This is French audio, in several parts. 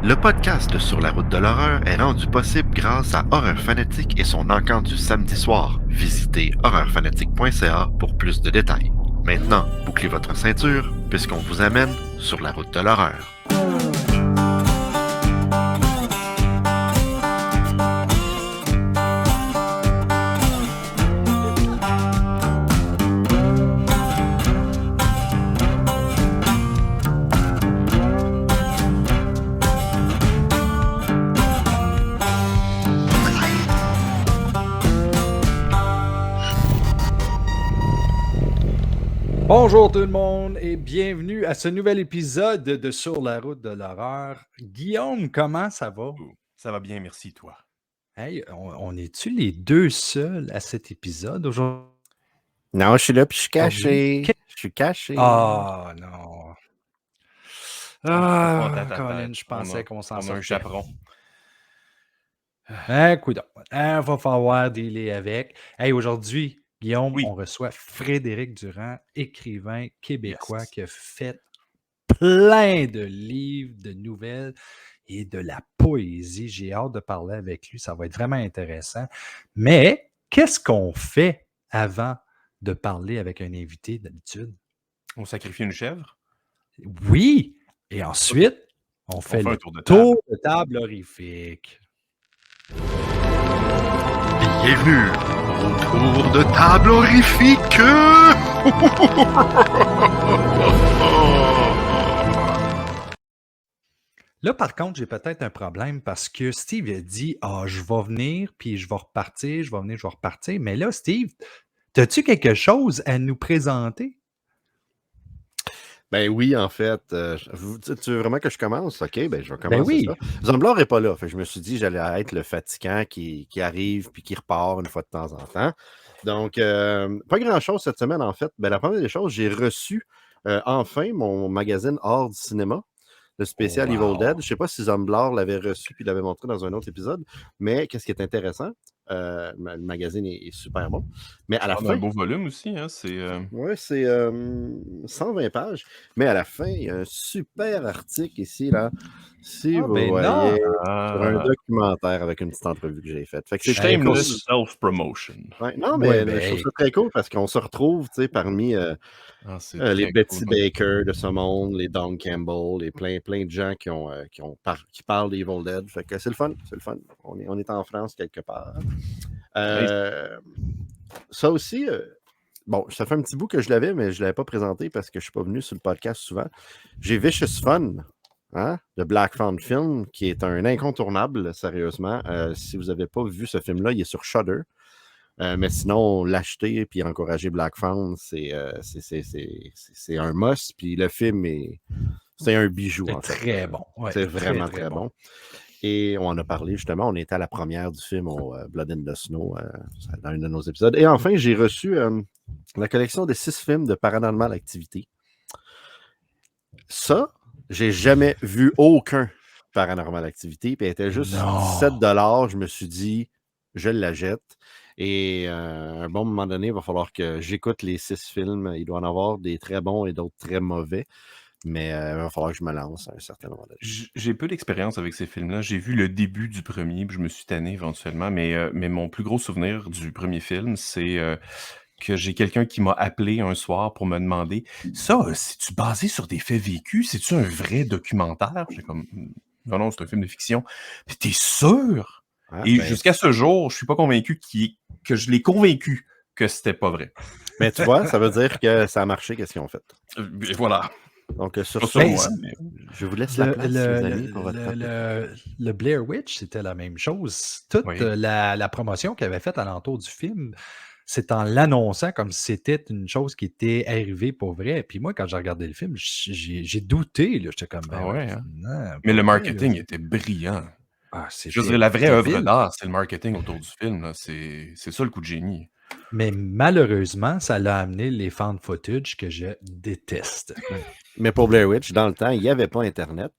Le podcast Sur la route de l'horreur est rendu possible grâce à Horreur Fanatique et son encamp du samedi soir. Visitez horreurfanatique.ca pour plus de détails. Maintenant, bouclez votre ceinture puisqu'on vous amène sur la route de l'horreur. Bonjour tout le monde et bienvenue à ce nouvel épisode de Sur la route de l'horreur. Guillaume, comment ça va? Ça va bien, merci toi. Hey, on est-tu les deux seuls à cet épisode aujourd'hui? Non, je suis là puis je suis caché. Je suis caché. Ah non. Ah, Colin, je pensais qu'on s'en On a un sortait. chaperon. Coudonc. Va falloir dealer avec. Hey, aujourd'hui, Guillaume, Oui. on reçoit Frédéric Durand, écrivain québécois Yes. qui a fait plein de livres, de nouvelles et de la poésie. J'ai hâte de parler avec lui. Ça va être vraiment intéressant. Mais qu'est-ce qu'on fait avant de parler avec un invité d'habitude? On sacrifie une chèvre. Oui! Et ensuite, on fait un le tour de tour de table horrifique. Bienvenue au tour de table horrifique! Là, par contre, j'ai peut-être un problème parce que Steve a dit « Ah, je vais venir, puis je vais repartir, je vais venir, je vais repartir. » Mais là, Steve, as-tu quelque chose à nous présenter? Ben oui, en fait. Tu veux vraiment que je commence? OK, ben je vais commencer oui. ça. Zomblor n'est pas là. Fait que je me suis dit que j'allais être le fatigant qui arrive puis qui repart une fois de temps en temps. Donc, pas grand-chose cette semaine, en fait. Ben, la première des choses, j'ai reçu enfin mon magazine Hors du cinéma, le spécial Wow. Evil Dead. Je ne sais pas si Zomblor l'avait reçu puis l'avait montré dans un autre épisode, mais qu'est-ce qui est intéressant? Le magazine est super bon. Mais à la On a fin... un beau volume aussi. Hein, c'est, Oui, c'est 120 pages. Mais à la fin, il y a un super article ici, là. Si vous voyez, sur un documentaire avec une petite entrevue que j'ai faite. Fait que c'est très cool. Shameless self-promotion. Ouais, non, mais je trouve ça très cool parce qu'on se retrouve, tu sais, parmi les Betty cool. Baker de ce monde, les Don Campbell, les plein de gens qui parlent d'Evil Dead. Fait que c'est le fun, c'est le fun. On est en France quelque part. Ça aussi... Bon, ça fait un petit bout que je l'avais, mais je ne l'avais pas présenté parce que je ne suis pas venu sur le podcast souvent. J'ai Vicious Fun, hein, de Black Phone Film, qui est un incontournable, sérieusement. Si vous n'avez pas vu ce film-là, il est sur Shudder. Mais sinon, l'acheter et encourager Black Phone, c'est un must. Puis le film, c'est un bijou. C'est en fait. très bon. Ouais, c'est vraiment très bon. Et on en a parlé justement, on était à la première du film au Blood in the Snow, dans un de nos épisodes. Et enfin, j'ai reçu la collection des 6 films de Paranormal Activity. Ça, j'ai jamais vu aucun Paranormal Activity, puis elle était juste 17$. Je me suis dit, je la jette. Et à un bon moment donné, il va falloir que j'écoute les 6 films. Il doit en avoir des très bons et d'autres très mauvais. Mais il va falloir que je me lance à un certain moment donné. J'ai peu d'expérience avec ces films-là. J'ai vu le début du premier, puis je me suis tanné éventuellement. Mais mon plus gros souvenir du premier film, c'est que j'ai quelqu'un qui m'a appelé un soir pour me demander « Ça, c'est-tu basé sur des faits vécus? C'est-tu un vrai documentaire? » J'ai comme « Non, c'est un film de fiction. » « Puis t'es sûr? » Et jusqu'à ce jour, je suis pas convaincu que je l'ai convaincu que c'était pas vrai. Mais tu vois, ça veut dire que ça a marché, qu'est-ce qu'ils ont fait. Et voilà. Donc, sur ça, je vous laisse la place, les amis, pour votre le Blair Witch, c'était la même chose. Toute la promotion qu'il avait faite alentour du film, c'est en l'annonçant comme si c'était une chose qui était arrivée pour vrai. Puis moi, quand j'ai regardé le film, j'ai douté. J'étais comme... Mais le marketing était brillant. Je veux dire, la vraie œuvre d'art, c'est le marketing autour du film. Là. C'est ça le coup de génie. Mais malheureusement, ça l'a amené les found footage que je déteste. Mais pour Blair Witch, dans le temps, il n'y avait pas Internet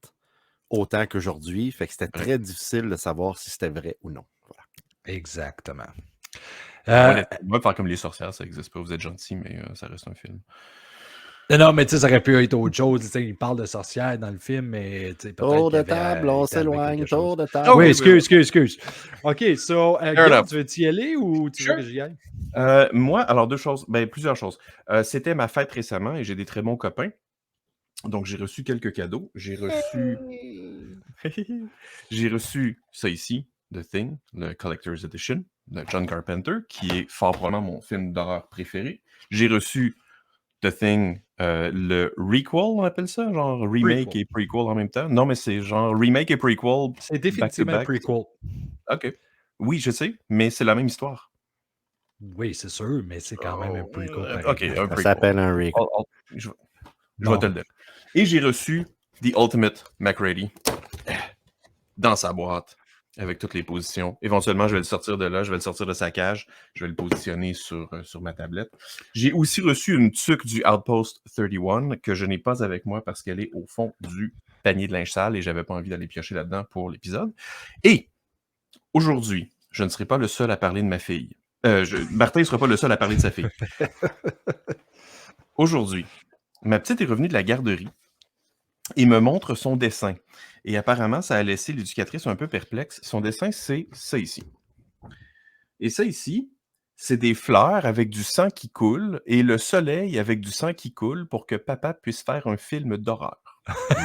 autant qu'aujourd'hui. Fait que c'était très difficile de savoir si c'était vrai ou non. Voilà. Exactement. Moi, faire comme les sorcières, ça n'existe pas. Vous êtes gentil, mais ça reste un film. Non, mais tu sais, ça aurait pu être autre chose. Tu sais, il parle de sorcières dans le film, mais tu sais, peut-être Tour qu'il de y avait, table, on il était arrivé s'éloigne, quelque chose. tour de table. Oh, Oui, oui, oui. excuse. OK, so, Fair Guillaume, enough. tu veux y aller ou tu veux Sure. que j'y aille? Moi, alors deux choses, plusieurs choses. C'était ma fête récemment et j'ai des très bons copains. Donc, j'ai reçu quelques cadeaux. J'ai reçu ça ici, The Thing, le Collector's Edition de John Carpenter, qui est fort probablement mon film d'horreur préféré. J'ai reçu The Thing, le requel, on appelle ça? Genre remake Prequel. et prequel en même temps? Non, mais c'est genre remake et prequel C'est définitivement un back-to-back. prequel. OK. Oui, je sais, mais c'est la même histoire. Oui, c'est sûr, mais c'est quand même un prequel pareil. OK, un Ça prequel. s'appelle un recall. Je vais Bon. te le dire. Et j'ai reçu The Ultimate MacReady dans sa boîte avec toutes les positions. Éventuellement, je vais le sortir de là, je vais le sortir de sa cage, je vais le positionner sur ma tablette. J'ai aussi reçu une tuque du Outpost 31 que je n'ai pas avec moi parce qu'elle est au fond du panier de linge sale et j'avais pas envie d'aller piocher là-dedans pour l'épisode. Et aujourd'hui, je ne serai pas le seul à parler de ma fille. Martin ne sera pas le seul à parler de sa fille. Aujourd'hui, ma petite est revenue de la garderie et me montre son dessin. Et apparemment, ça a laissé l'éducatrice un peu perplexe. Son dessin, c'est ça ici. Et ça ici, c'est des fleurs avec du sang qui coule et le soleil avec du sang qui coule pour que papa puisse faire un film d'horreur.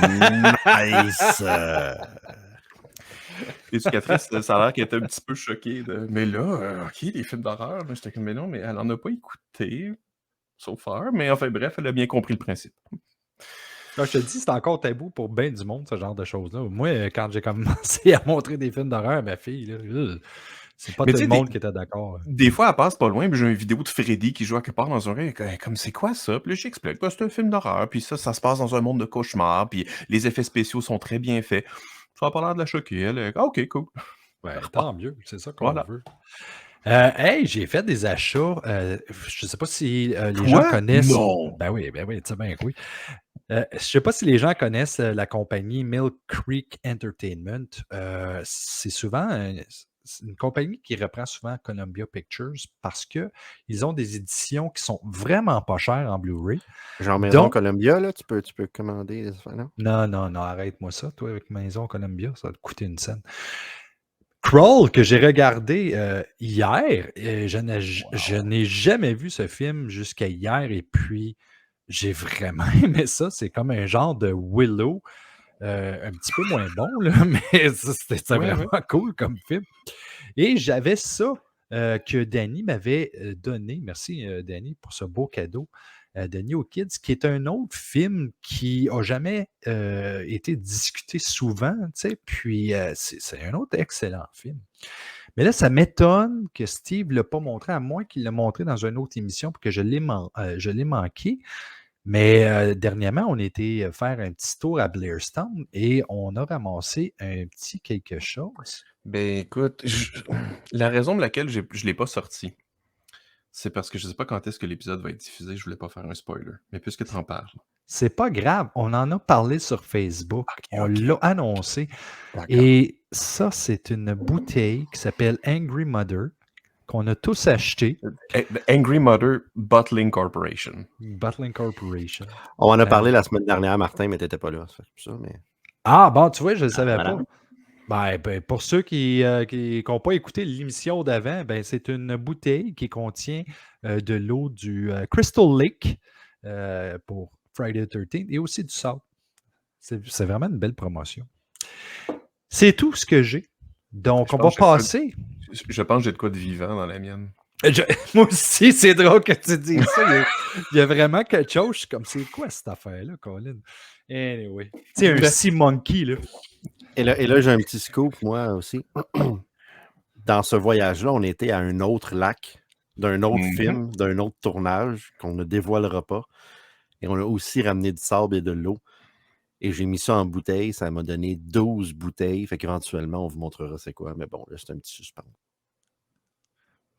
Nice! L'éducatrice, ça a l'air qu'elle était un petit peu choquée de « Mais là, OK, les films d'horreur. » J'étais comme « Mais non, mais elle en a pas écouté, so far. » Mais enfin, bref, elle a bien compris le principe. Là, je te dis, c'est encore tabou pour bien du monde, ce genre de choses-là. Moi, quand j'ai commencé à montrer des films d'horreur à ma fille, là, c'est pas Mais tout tu le sais, monde qui était d'accord. Des fois, elle passe pas loin, puis j'ai une vidéo de Freddy qui joue à quelque part dans un rêve. Comme c'est quoi ça? Puis là, j'explique. Bah, c'est un film d'horreur, puis ça se passe dans un monde de cauchemar, puis les effets spéciaux sont très bien faits. Ça a pas l'air de la choquer. Elle est, OK, cool. Ouais, tant mieux, c'est ça qu'on Voilà. veut. Hey, j'ai fait des achats. Je sais pas si les Toi? gens connaissent. Non! Ben oui, tu sais bien que oui. Je sais pas si les gens connaissent la compagnie Mill Creek Entertainment. C'est souvent c'est une compagnie qui reprend souvent Columbia Pictures parce qu'ils ont des éditions qui sont vraiment pas chères en Blu-ray. Genre Maison Donc, Columbia, là, tu peux commander des affaires, non? non, arrête-moi ça, toi, avec Maison Columbia, ça va te coûter une scène. Crawl, que j'ai regardé hier, je n'ai jamais vu ce film jusqu'à hier, et puis j'ai vraiment aimé ça. C'est comme un genre de Willow, un petit peu moins bon, là, mais c'était Ouais, vraiment cool comme film. Et j'avais ça que Danny m'avait donné. Merci, Danny, pour ce beau cadeau de New Kids, qui est un autre film qui n'a jamais été discuté souvent, tu sais, puis c'est un autre excellent film. Mais là, ça m'étonne que Steve ne l'a pas montré, à moins qu'il l'a montré dans une autre émission pour que je l'ai manqué. Mais dernièrement, on était faire un petit tour à Blairstown et on a ramassé un petit quelque chose. Ben écoute, la raison de laquelle je l'ai pas sorti, c'est parce que je sais pas quand est-ce que l'épisode va être diffusé. Je voulais pas faire un spoiler. Mais puisque tu en parles. C'est pas grave, on en a parlé sur Facebook, on ok. l'a annoncé. D'accord. Et ça, c'est une bouteille qui s'appelle Angry Mother, qu'on a tous acheté. Angry Mother Bottling Corporation. Bottling Corporation. On en a parlé la semaine dernière, Martin, mais t'étais pas là. Ça fait ça, mais... Ah, bon, tu vois, je ne savais voilà. pas. Ben, pour ceux qui n'ont pas écouté l'émission d'avant, ben, c'est une bouteille qui contient de l'eau du Crystal Lake pour Friday the 13th et aussi du salt. C'est vraiment une belle promotion. C'est tout ce que j'ai. Donc, on va passer. Je pense que j'ai de quoi de vivant dans la mienne. Moi aussi, c'est drôle que tu dises ça. Il y a vraiment quelque chose. Je suis comme, c'est quoi cette affaire-là, Colin? Anyway. Tu sais, un Sea Monkey, là. Et là, j'ai un petit scoop, moi aussi. Dans ce voyage-là, on était à un autre lac, d'un autre film, d'un autre tournage qu'on ne dévoilera pas. Et on a aussi ramené du sable et de l'eau. Et j'ai mis ça en bouteille. Ça m'a donné 12 bouteilles. Fait qu'éventuellement, on vous montrera c'est quoi. Mais bon, là, c'est un petit suspense.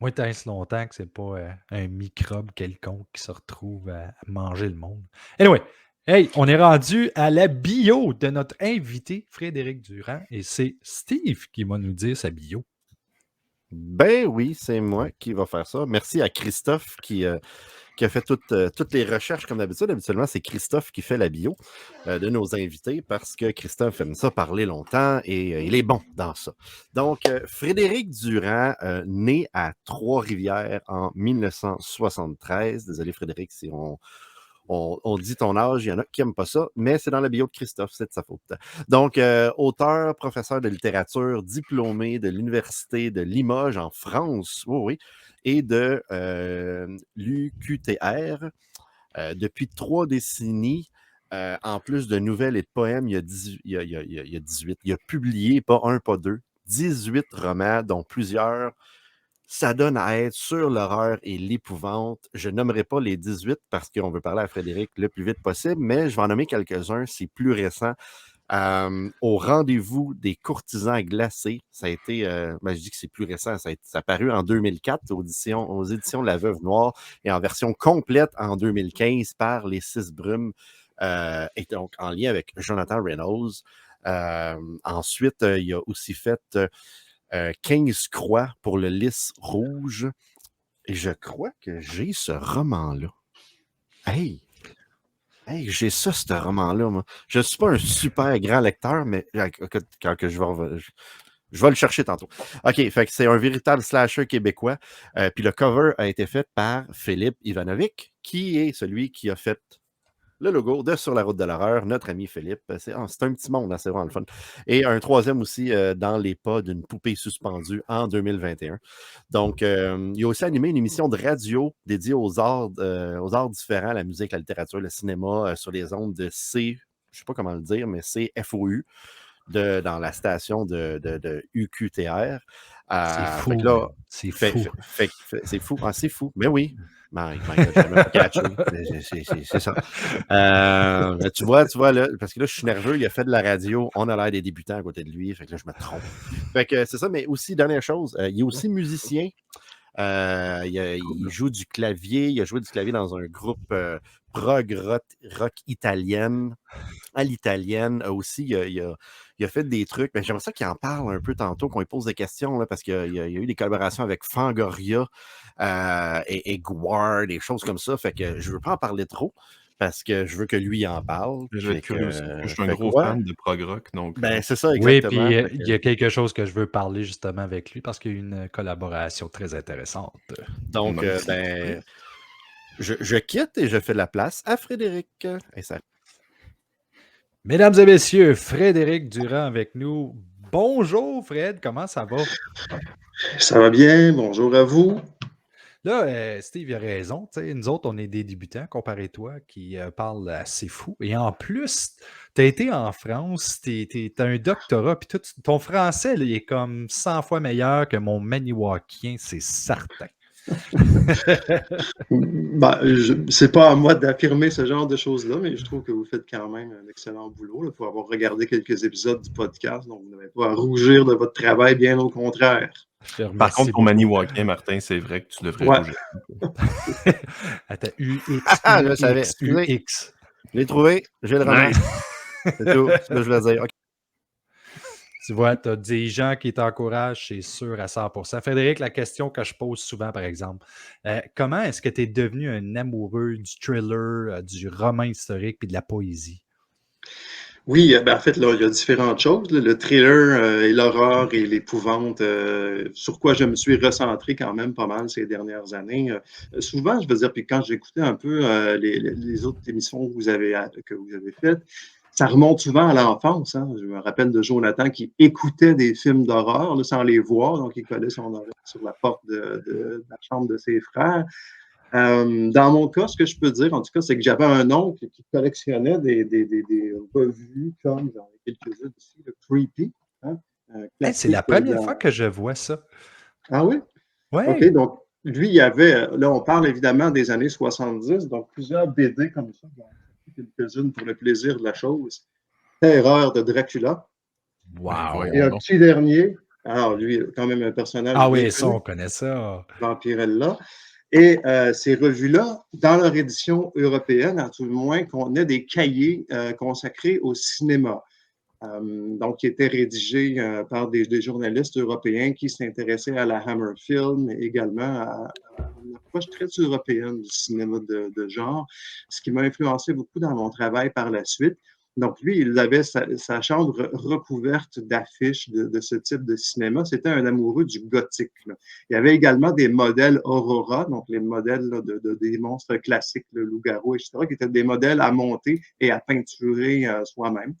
Moi, tant longtemps que c'est pas un microbe quelconque qui se retrouve à manger le monde. Anyway, hey, on est rendu à la bio de notre invité, Frédéric Durand. Et c'est Steve qui va nous dire sa bio. Ben oui, c'est moi qui va faire ça. Merci à Christophe qui a fait toutes les recherches comme d'habitude. Habituellement, c'est Christophe qui fait la bio de nos invités parce que Christophe aime ça parler longtemps et il est bon dans ça. Donc, Frédéric Durand, né à Trois-Rivières en 1973. Désolé, Frédéric, si on dit ton âge, il y en a qui n'aiment pas ça, mais c'est dans la bio de Christophe, c'est de sa faute. Donc, auteur, professeur de littérature, diplômé de l'Université de Limoges en France, oui, et de l'UQTR. Depuis 3 décennies, en plus de nouvelles et de poèmes, il y a 18. Il a publié, pas un, pas deux, 18 romans, dont plusieurs s'adonnent à être sur l'horreur et l'épouvante. Je nommerai pas les 18 parce qu'on veut parler à Frédéric le plus vite possible, mais je vais en nommer quelques-uns. C'est plus récent. Au rendez-vous des courtisans glacés, ça a été, je dis que c'est plus récent, ça a paru en 2004 aux éditions de La Veuve Noire et en version complète en 2015 par Les Six Brumes, et donc en lien avec Jonathan Reynolds. Ensuite, il a aussi fait 15 croix pour le lys rouge. Et je crois que j'ai ce roman-là. Hey, j'ai ça, ce roman-là, moi. Je ne suis pas un super grand lecteur, mais quand que je vais le chercher tantôt. OK, fait que c'est un véritable slasher québécois. Puis le cover a été fait par Philippe Ivanovic, qui est celui qui a fait le logo de Sur la route de l'horreur, notre ami Philippe. C'est un petit monde, hein, c'est vraiment le fun. Et un troisième aussi, dans les pas d'une poupée suspendue en 2021. Donc, il a aussi animé une émission de radio dédiée aux arts différents, la musique, la littérature, le cinéma, sur les ondes de je ne sais pas comment le dire, mais c'est FOU, dans la station de UQTR. C'est fou. Fait que là, c'est fou. C'est fou. Ah, c'est fou. Mais oui. My God, j'avais pas catché. C'est ça. Tu vois, là, parce que là, je suis nerveux, il a fait de la radio, on a l'air des débutants à côté de lui, fait que là, je me trompe. Fait que c'est ça, mais aussi, dernière chose, il est aussi musicien. Il joue du clavier, il a joué du clavier dans un groupe prog rock italienne, à l'italienne. Aussi, il a fait des trucs. Mais j'aimerais ça qu'il en parle un peu tantôt, qu'on lui pose des questions, là, parce qu'il y a eu des collaborations avec Fangoria et Gwar, des choses comme ça. Fait que je ne veux pas en parler trop parce que je veux que lui en parle. Je vais être curieux aussi. Je suis un fait gros que, ouais. fan de prog rock, donc Ben, c'est ça, Oui, exactement. puis Fait que- il y a quelque chose que je veux parler justement avec lui parce qu'il y a eu une collaboration très intéressante. Donc, Nice. je quitte et je fais de la place à Frédéric. Et ça Mesdames et messieurs, Frédéric Durand avec nous. Bonjour Fred, comment ça va? Ça va bien, bonjour à vous. Là, Steve il a raison. Nous autres, on est des débutants comparé à toi qui parle assez fou. Et en plus, tu as été en France, tu as un doctorat, puis ton français là, il est comme 100 fois meilleur que mon maniwakien, c'est certain. C'est pas à moi d'affirmer ce genre de choses-là, mais je trouve que vous faites quand même un excellent boulot pour avoir regardé quelques épisodes du podcast. Donc, vous n'avez pas à rougir de votre travail, bien au contraire. Par contre, pour maniwakien, Martin, c'est vrai que tu devrais rougir. Attends, UX, je savais. UX. Je l'ai trouvé, je vais le remettre. C'est tout, c'est ce que je voulais dire. Okay. Tu vois, tu as des gens qui t'encouragent, c'est sûr à 100%. Frédéric, la question que je pose souvent, par exemple, comment est-ce que tu es devenu un amoureux du thriller, du roman historique et de la poésie? Oui, en fait, là, il y a différentes choses. Le thriller et l'horreur et l'épouvante, sur quoi je me suis recentré quand même pas mal ces dernières années. Souvent, je veux dire, puis quand j'écoutais un peu les autres émissions que vous avez faites, ça remonte souvent à l'enfance. Hein. Je me rappelle de Jonathan qui écoutait des films d'horreur là, sans les voir, donc il collait son oreille sur la porte de la chambre de ses frères. Dans mon cas, ce que je peux dire, en tout cas, c'est que j'avais un oncle qui collectionnait des revues comme, j'en ai quelques-unes ici, le Creepy. Hein, c'est la première fois que je vois ça. Ah oui? Oui. OK, donc lui, il y avait, là, on parle évidemment des années 70, donc plusieurs BD comme ça. Quelques-unes pour le plaisir de la chose. Terreur de Dracula. Wow! Et un petit dernier, alors lui, quand même un personnage. Ah oui, ça, on connaît ça. Vampirella. Et ces revues-là, dans leur édition européenne, à tout le moins, qu'on ait des cahiers consacrés au cinéma. donc qui était rédigé par des journalistes européens qui s'intéressaient à la Hammer Film, et également à une approche très européenne du cinéma de genre, ce qui m'a influencé beaucoup dans mon travail par la suite. Donc, lui, il avait sa chambre recouverte d'affiches de ce type de cinéma. C'était un amoureux du gothique, là. Il y avait également des modèles Aurora, donc les modèles là, des monstres classiques, le loup-garou, etc., qui étaient des modèles à monter et à peinturer soi-même.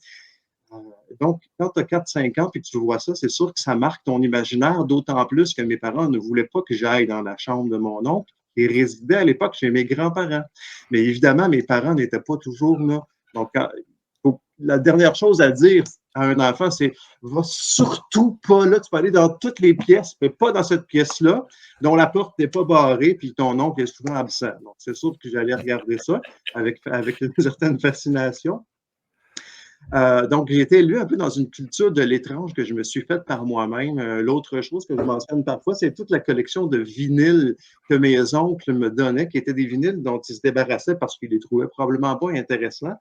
Donc, quand tu as 4-5 ans et que tu vois ça, c'est sûr que ça marque ton imaginaire, d'autant plus que mes parents ne voulaient pas que j'aille dans la chambre de mon oncle. Ils résidaient à l'époque chez mes grands-parents. Mais évidemment, mes parents n'étaient pas toujours là. Donc, la dernière chose à dire à un enfant, c'est va surtout pas là. Tu peux aller dans toutes les pièces, mais pas dans cette pièce-là, dont la porte n'est pas barrée, puis ton oncle est souvent absent. Donc, c'est sûr que j'allais regarder ça avec une certaine fascination. Donc, j'ai été élevé un peu dans une culture de l'étrange que je me suis faite par moi-même. L'autre chose que je mentionne parfois, c'est toute la collection de vinyles que mes oncles me donnaient, qui étaient des vinyles dont ils se débarrassaient parce qu'ils les trouvaient probablement pas intéressants,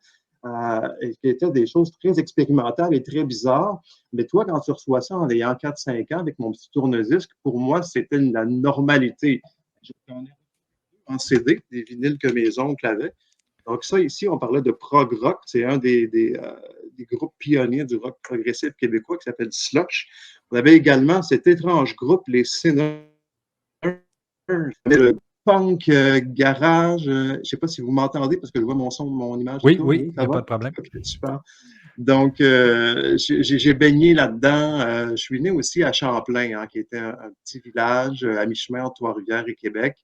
et qui étaient des choses très expérimentales et très bizarres. Mais toi, quand tu reçois ça en ayant 4-5 ans avec mon petit tourne-disque, pour moi, c'était la normalité. J'en ai en CD, des vinyles que mes oncles avaient. Donc ça, ici, on parlait de prog rock. C'est un des groupes pionniers du rock progressif québécois qui s'appelle Slush. On avait également cet étrange groupe, les Sinners, le punk garage. Je ne sais pas si vous m'entendez parce que je vois mon image. Oui, tourne. oui, il n'y Ça a va? pas de problème. Ok, super. Donc, j'ai baigné là-dedans. Je suis né aussi à Champlain, hein, qui était un petit village à mi-chemin entre Trois-Rivières et Québec.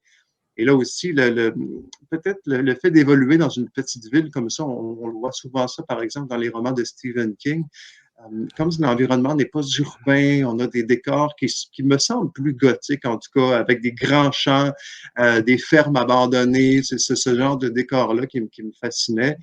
Et là aussi, peut-être le fait d'évoluer dans une petite ville comme ça, on le voit souvent ça, par exemple, dans les romans de Stephen King. Comme l'environnement n'est pas urbain, on a des décors qui me semblent plus gothiques, en tout cas, avec des grands champs, des fermes abandonnées. C'est ce genre de décor-là qui me fascinait.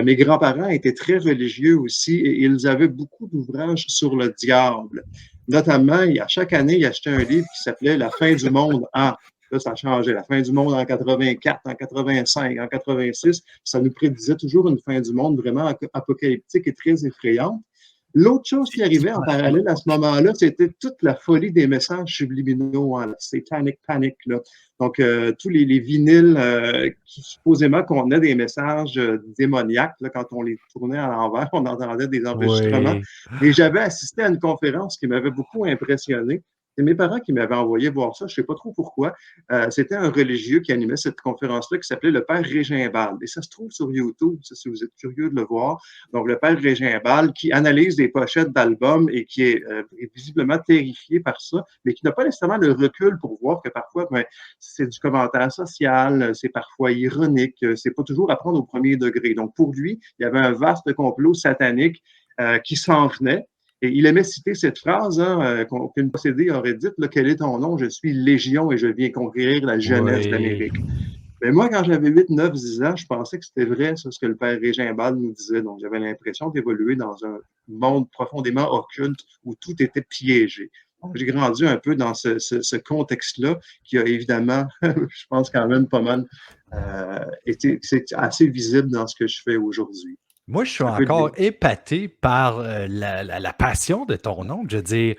Mes grands-parents étaient très religieux aussi et ils avaient beaucoup d'ouvrages sur le diable. Notamment, à chaque année, ils achetaient un livre qui s'appelait La fin du monde. Ah, là, ça a changé. La fin du monde en 84, en 85, en 86. Ça nous prédisait toujours une fin du monde vraiment apocalyptique et très effrayante. L'autre chose qui arrivait en parallèle à ce moment-là, c'était toute la folie des messages subliminaux, hein, la satanic panic, là. Donc, tous les vinyles qui supposément contenaient des messages démoniaques, là, quand on les tournait à l'envers, on entendait des enregistrements. Oui. Et j'avais assisté à une conférence qui m'avait beaucoup impressionné. C'est mes parents qui m'avaient envoyé voir ça, je ne sais pas trop pourquoi. C'était un religieux qui animait cette conférence-là qui s'appelait le Père Régimbald. Et ça se trouve sur YouTube, ça, si vous êtes curieux de le voir. Donc, le Père Régimbald qui analyse des pochettes d'albums et qui est visiblement terrifié par ça, mais qui n'a pas nécessairement le recul pour voir que parfois, c'est du commentaire social, c'est parfois ironique, c'est pas toujours à prendre au premier degré. Donc, pour lui, il y avait un vaste complot satanique qui s'en venait. Et il aimait citer cette phrase hein, qu'une possédée aurait dite, « Quel est ton nom? Je suis Légion et je viens conquérir la jeunesse d'Amérique. » Mais moi, quand j'avais 8, 9, 10 ans, je pensais que c'était vrai, ça, ce que le père Régimbald nous disait. Donc, j'avais l'impression d'évoluer dans un monde profondément occulte où tout était piégé. Donc, j'ai grandi un peu dans ce contexte-là qui a évidemment, je pense quand même pas mal, c'est assez visible dans ce que je fais aujourd'hui. Moi, je suis encore épaté par la passion de ton oncle. Je veux dire,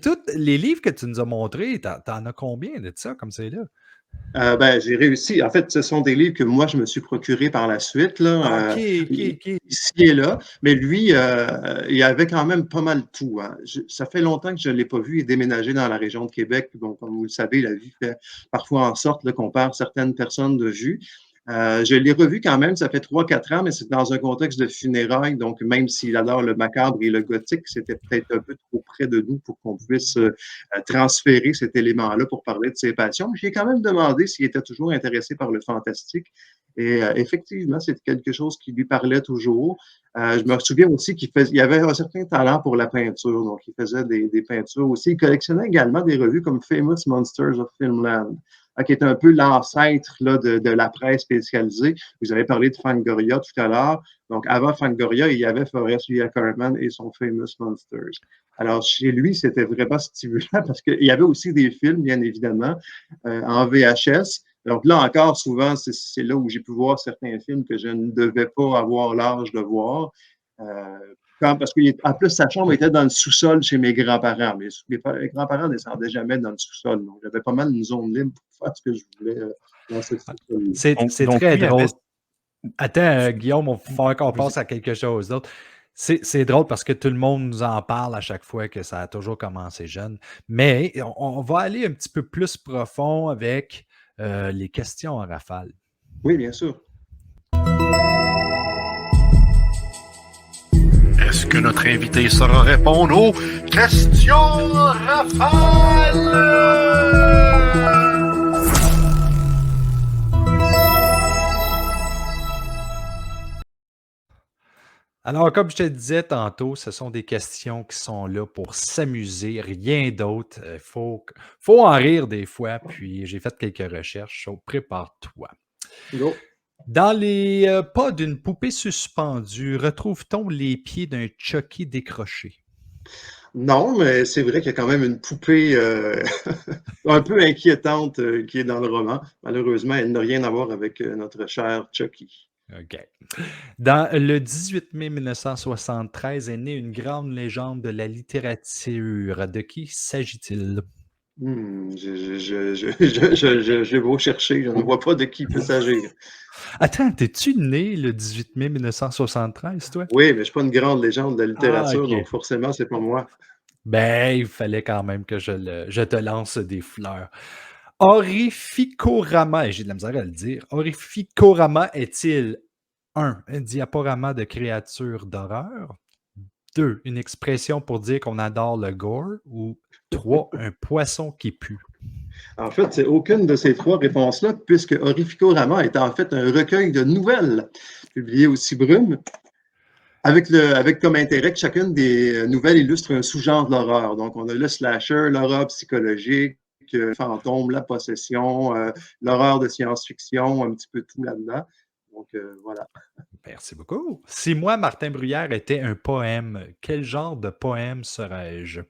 tous les livres que tu nous as montrés, t'en as combien de ça, comme c'est là? J'ai réussi. En fait, ce sont des livres que moi, je me suis procuré par la suite, là, OK. ici et là. Mais lui, il avait quand même pas mal tout. Hein. Ça fait longtemps que je ne l'ai pas vu et déménagé dans la région de Québec. Bon, comme vous le savez, la vie fait parfois en sorte là, qu'on perd certaines personnes de vue. Je l'ai revu quand même, ça fait 3-4 ans, mais c'est dans un contexte de funérailles. Donc, même s'il adore le macabre et le gothique, c'était peut-être un peu trop près de nous pour qu'on puisse transférer cet élément-là pour parler de ses passions. J'ai quand même demandé s'il était toujours intéressé par le fantastique. Et effectivement, c'est quelque chose qui lui parlait toujours. Je me souviens aussi qu'il avait un certain talent pour la peinture. Donc, il faisait des peintures aussi. Il collectionnait également des revues comme Famous Monsters of Filmland, qui est un peu l'ancêtre là, de la presse spécialisée. Vous avez parlé de Fangoria tout à l'heure. Donc, avant Fangoria, il y avait Forrest Lee Ackerman et son Famous Monsters. Alors, chez lui, c'était vraiment stimulant parce qu'il y avait aussi des films, bien évidemment, en VHS. Donc là encore, souvent, c'est là où j'ai pu voir certains films que je ne devais pas avoir l'âge de voir. Parce qu'en plus, sa chambre était dans le sous-sol chez mes grands-parents. Mes grands-parents ne descendaient jamais dans le sous-sol. Donc, j'avais pas mal une zone libre pour faire ce que je voulais dans ce sous-sol. C'est Donc, très lui avait drôle. Attends, Guillaume, il faut qu'on Vas-y. passe à quelque chose d'autre. C'est drôle parce que tout le monde nous en parle à chaque fois que ça a toujours commencé jeune. Mais on va aller un petit peu plus profond avec les questions en rafale. Oui, bien sûr. Est-ce que notre invité saura répondre aux questions rafales? Alors, comme je te disais tantôt, ce sont des questions qui sont là pour s'amuser, rien d'autre. Il faut en rire des fois, puis j'ai fait quelques recherches. So, prépare-toi. Go. Dans les pas d'une poupée suspendue, retrouve-t-on les pieds d'un Chucky décroché? Non, mais c'est vrai qu'il y a quand même une poupée un peu inquiétante qui est dans le roman. Malheureusement, elle n'a rien à voir avec notre cher Chucky. OK. Dans le 18 mai 1973 est née une grande légende de la littérature. De qui s'agit-il? J'ai beau chercher, je ne vois pas de qui il peut s'agir. Attends, t'es-tu né le 18 mai 1973, toi? Oui, mais je ne suis pas une grande légende de la littérature, OK. donc forcément, c'est pas moi. Ben, il fallait quand même que je te lance des fleurs. Orificorama, et j'ai de la misère à le dire, Orificorama est-il 1. Un diaporama de créatures d'horreur? 2. Une expression pour dire qu'on adore le gore? Ou 3. Un poisson qui pue? En fait, c'est aucune de ces trois réponses-là, puisque Orificorama est en fait un recueil de nouvelles publiées au Cibrume, avec comme intérêt que chacune des nouvelles illustre un sous-genre de l'horreur. Donc, on a le slasher, l'horreur psychologique, fantôme, la possession, l'horreur de science-fiction, un petit peu tout là-dedans. Donc, voilà. Merci beaucoup. Si moi, Martin Bruyère, était un poème, quel genre de poème serais-je?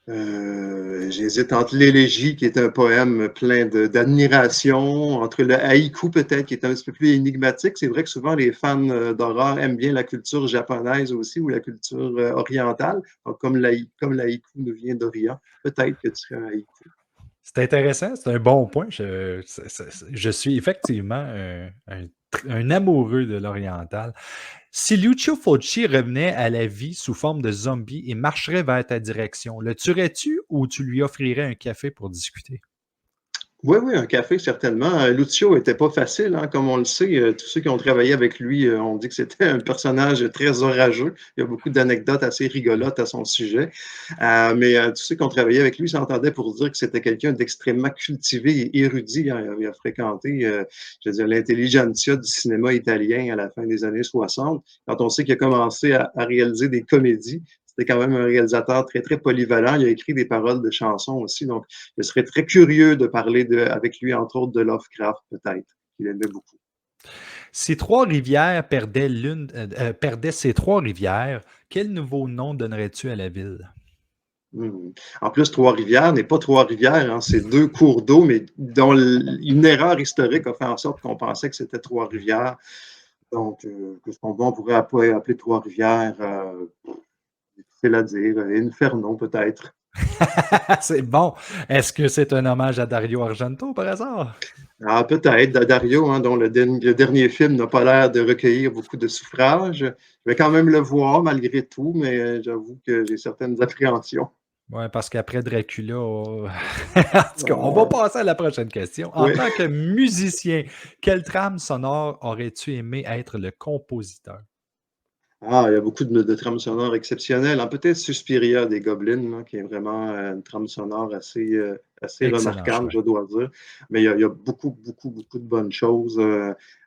J'hésite entre l'élégie, qui est un poème plein d'admiration, entre le haïku, peut-être, qui est un petit peu plus énigmatique. C'est vrai que souvent, les fans d'horreur aiment bien la culture japonaise aussi, ou la culture orientale. Donc, comme l'haïku nous vient d'Orient, peut-être que tu serais un haïku. C'est intéressant, c'est un bon point. Je suis effectivement un amoureux de l'oriental. Si Lucio Fulci revenait à la vie sous forme de zombie et marcherait vers ta direction, le tuerais-tu ou tu lui offrirais un café pour discuter? Oui, oui, un café, certainement. Lucio n'était pas facile, hein, comme on le sait. Tous ceux qui ont travaillé avec lui ont dit que c'était un personnage très orageux. Il y a beaucoup d'anecdotes assez rigolotes à son sujet. Mais tous ceux qui ont travaillé avec lui s'entendaient pour dire que c'était quelqu'un d'extrêmement cultivé et érudit. Hein. Il a fréquenté, je veux dire, l'intelligentsia du cinéma italien à la fin des années 60. Quand on sait qu'il a commencé à réaliser des comédies, c'était quand même un réalisateur très, très polyvalent. Il a écrit des paroles de chansons aussi. Donc, je serais très curieux de parler avec lui, entre autres, de Lovecraft, peut-être, qu'il aimait beaucoup. Si Trois-Rivières perdait ses Trois-Rivières, quel nouveau nom donnerais-tu à la ville? En plus, Trois-Rivières n'est pas Trois-Rivières, hein, c'est deux cours d'eau, mais dont une erreur historique a fait en sorte qu'on pensait que c'était Trois-Rivières. Donc, qu'est-ce qu'on pourrait appeler Trois-Rivières? C'est à dire, Inferno, peut-être. C'est bon. Est-ce que c'est un hommage à Dario Argento, par hasard? Ah, peut-être, Dario, hein, dont le dernier film n'a pas l'air de recueillir beaucoup de suffrages. Je vais quand même le voir malgré tout, mais j'avoue que j'ai certaines appréhensions. Oui, parce qu'après Dracula, en tout cas, on va passer à la prochaine question. En Oui. tant que musicien, quelle trame sonore aurais-tu aimé être le compositeur? Ah, il y a beaucoup de trames sonores exceptionnelles. Hein. Peut-être Suspiria des Goblins, là, qui est vraiment une trame sonore assez Excellent remarquable, choix. je dois dire. Mais il y a beaucoup, beaucoup, beaucoup de bonnes choses,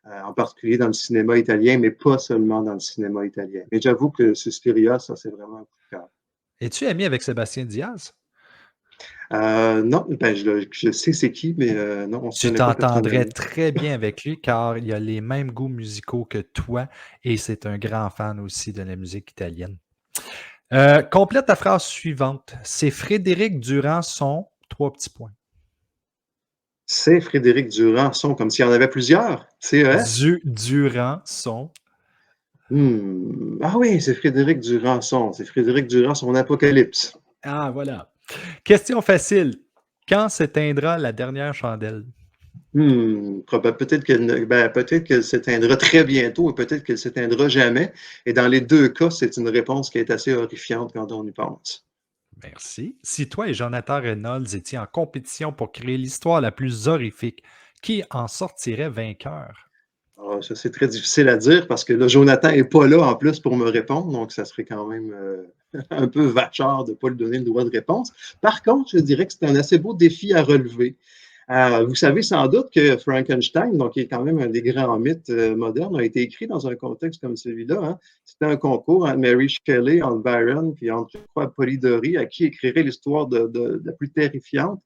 en particulier dans le cinéma italien, mais pas seulement dans le cinéma italien. Mais j'avoue que Suspiria, ça, c'est vraiment un coup de cœur. Es-tu ami avec Sébastien Diaz? Non, ben, je sais c'est qui, mais non, on ne se Tu connaît pas t'entendrais personnellement. très bien avec lui car il a les mêmes goûts musicaux que toi et c'est un grand fan aussi de la musique italienne. Complète ta phrase suivante. C'est Frédéric Durand son... Trois petits points. C'est Frédéric Durand, son, comme s'il y en avait plusieurs. CES? Durand son... Ah oui, c'est Frédéric Durançon. C'est Frédéric Durand, son Apocalypse. Ah, voilà. Question facile. Quand s'éteindra la dernière chandelle? Peut-être qu'elle s'éteindra très bientôt et peut-être qu'elle s'éteindra jamais. Et dans les deux cas, c'est une réponse qui est assez horrifiante quand on y pense. Merci. Si toi et Jonathan Reynolds étiez en compétition pour créer l'histoire la plus horrifique, qui en sortirait vainqueur? Alors, ça, c'est très difficile à dire parce que là, Jonathan n'est pas là en plus pour me répondre, donc ça serait quand même un peu vachard de ne pas lui donner le droit de réponse. Par contre, je dirais que c'est un assez beau défi à relever. Vous savez sans doute que Frankenstein, donc qui est quand même un des grands mythes modernes, a été écrit dans un contexte comme celui-là. Hein. C'était un concours entre Mary Shelley, entre Byron, puis entre, je crois, Polidori, à qui écrirait l'histoire de la plus terrifiante.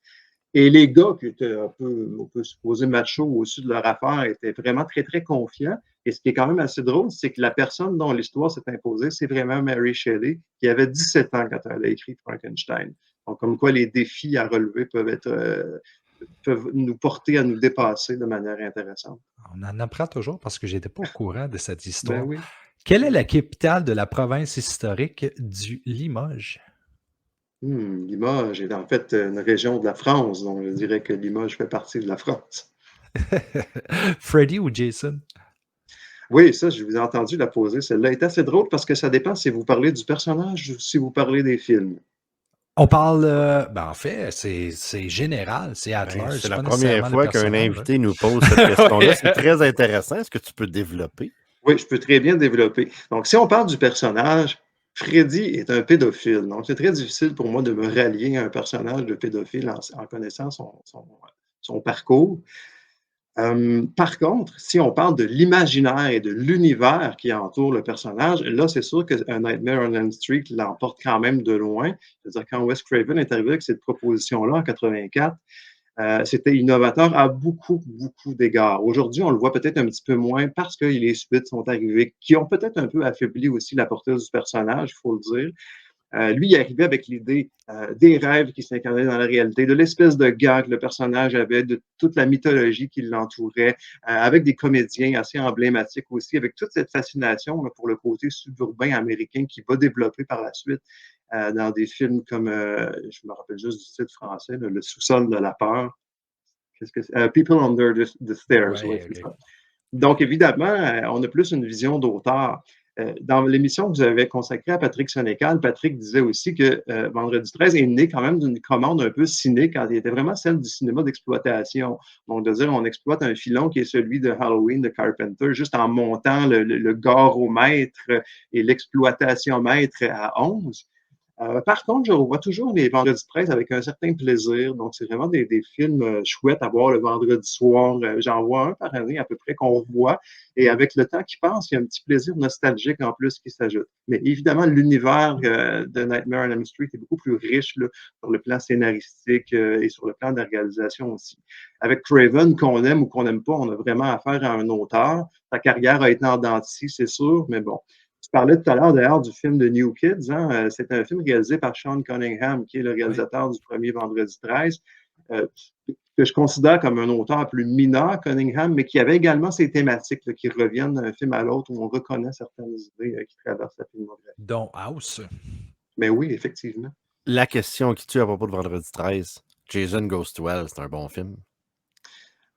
Et les gars qui étaient un peu, on peut supposer, machos au-dessus de leur affaire, étaient vraiment très, très confiants. Et ce qui est quand même assez drôle, c'est que la personne dont l'histoire s'est imposée, c'est vraiment Mary Shelley, qui avait 17 ans quand elle a écrit Frankenstein. Donc, comme quoi les défis à relever peuvent nous porter à nous dépasser de manière intéressante. On en apprend toujours parce que je n'étais pas au courant de cette Ben histoire. oui. Quelle est la capitale de la province historique du Limoges? Limoges est en fait une région de la France, donc je dirais que Limoges fait partie de la France. Freddy ou Jason? Oui, ça, je vous ai entendu la poser. Celle-là est assez drôle parce que ça dépend si vous parlez du personnage ou si vous parlez des films. On parle, en fait, c'est général, c'est at Ben, large, c'est c'est la pas première nécessairement le fois qu'un personnage. invité nous pose cette question-là. Ouais. C'est très intéressant. Est-ce que tu peux développer? Oui, je peux très bien développer. Donc, si on parle du personnage, Freddy est un pédophile. Donc, c'est très difficile pour moi de me rallier à un personnage de pédophile en connaissant son parcours. Par contre, si on parle de l'imaginaire et de l'univers qui entoure le personnage, là, c'est sûr que A Nightmare on Elm Street l'emporte quand même de loin. C'est-à-dire, quand Wes Craven est arrivé avec cette proposition-là en 84, c'était innovateur à beaucoup, beaucoup d'égards. Aujourd'hui, on le voit peut-être un petit peu moins parce que les suites sont arrivées, qui ont peut-être un peu affaibli aussi la portée du personnage, il faut le dire. Lui, il arrivait avec l'idée des rêves qui s'incarnaient dans la réalité, de l'espèce de gars que le personnage avait, de toute la mythologie qui l'entourait, avec des comédiens assez emblématiques aussi, avec toute cette fascination pour le côté suburbain américain qui va développer par la suite dans des films comme, je me rappelle juste du titre français, Le sous-sol de la peur. Qu'est-ce que c'est? People Under the Stairs, oui, Ouais, c'est ok. ça. Donc, évidemment, on a plus une vision d'auteur. Dans l'émission que vous avez consacrée à Patrick Sénécal, Patrick disait aussi que Vendredi 13 est né quand même d'une commande un peu cynique, quand il était vraiment celle du cinéma d'exploitation. Donc, de dire on exploite un filon qui est celui de Halloween de Carpenter, juste en montant le garomètre et l'exploitation mètre à 11. Par contre, je revois toujours les Vendredis 13 avec un certain plaisir. Donc, c'est vraiment des films chouettes à voir le vendredi soir. J'en vois un par année à peu près qu'on revoit. Et avec le temps qui passe, il y a un petit plaisir nostalgique en plus qui s'ajoute. Mais évidemment, l'univers de Nightmare on Elm Street est beaucoup plus riche là, sur le plan scénaristique et sur le plan de la réalisation aussi. Avec Craven, qu'on aime ou qu'on n'aime pas, on a vraiment affaire à un auteur. Sa carrière a été en dents de scie, c'est sûr, mais bon. Tu parlais tout à l'heure d'ailleurs du film de New Kids. Hein? C'est un film réalisé par Sean Cunningham, qui est le réalisateur du premier Vendredi 13, que je considère comme un auteur plus mineur, Cunningham, mais qui avait également ces thématiques là, qui reviennent d'un film à l'autre où on reconnaît certaines idées qui traversent la filmographie. Dont House. Mais oui, effectivement. La question qui tue à propos de Vendredi 13, Jason Goes to Hell, c'est un bon film.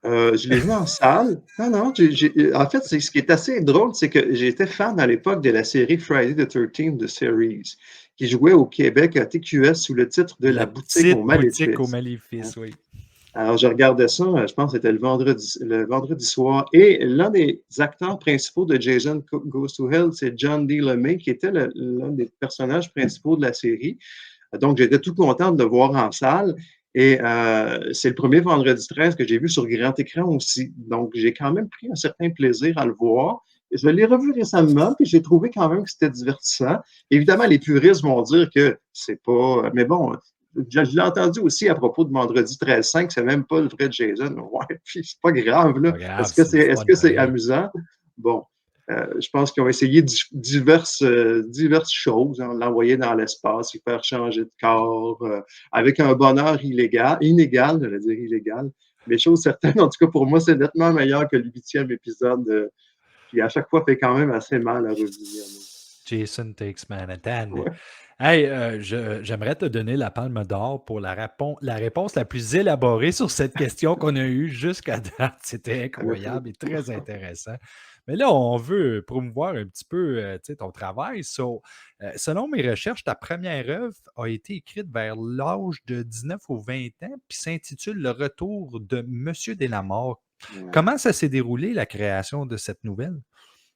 Je l'ai vu en salle. Non, en fait, ce qui est assez drôle, c'est que j'étais fan à l'époque de la série Friday the 13th de Series, qui jouait au Québec à TQS sous le titre de La boutique au Maléfice. Boutique au Maléfice, oui. Alors, je regardais ça, je pense que c'était le vendredi soir. Et l'un des acteurs principaux de Jason Goes to Hell, c'est John D. LeMay, qui était l'un des personnages principaux de la série. Donc, j'étais tout content de le voir en salle. Et c'est le premier Vendredi 13 que j'ai vu sur grand écran aussi. Donc, j'ai quand même pris un certain plaisir à le voir. Je l'ai revu récemment, puis j'ai trouvé quand même que c'était divertissant. Évidemment, les puristes vont dire que c'est pas... Mais bon, je l'ai entendu aussi à propos de Vendredi 13-5, c'est même pas le vrai Jason. Ouais, puis c'est pas grave, là. Pas grave, Est-ce que c'est amusant? Bon. Je pense qu'ils ont essayé diverses choses. Hein, l'envoyer dans l'espace, lui faire changer de corps, avec un bonheur inégal, je vais dire illégal. Mais chose certaine, en tout cas pour moi, c'est nettement meilleur que le 8e épisode Puis à chaque fois, fait quand même assez mal à revenir. Jason Takes Manhattan. Ouais. Hey, j'aimerais te donner la palme d'or pour la réponse la plus élaborée sur cette question qu'on a eue jusqu'à date. C'était incroyable et très intéressant. Mais là, on veut promouvoir un petit peu ton travail. Selon mes recherches, ta première œuvre a été écrite vers l'âge de 19 ou 20 ans, puis s'intitule Le retour de Monsieur Delamore. Ouais. Comment ça s'est déroulé, la création de cette nouvelle?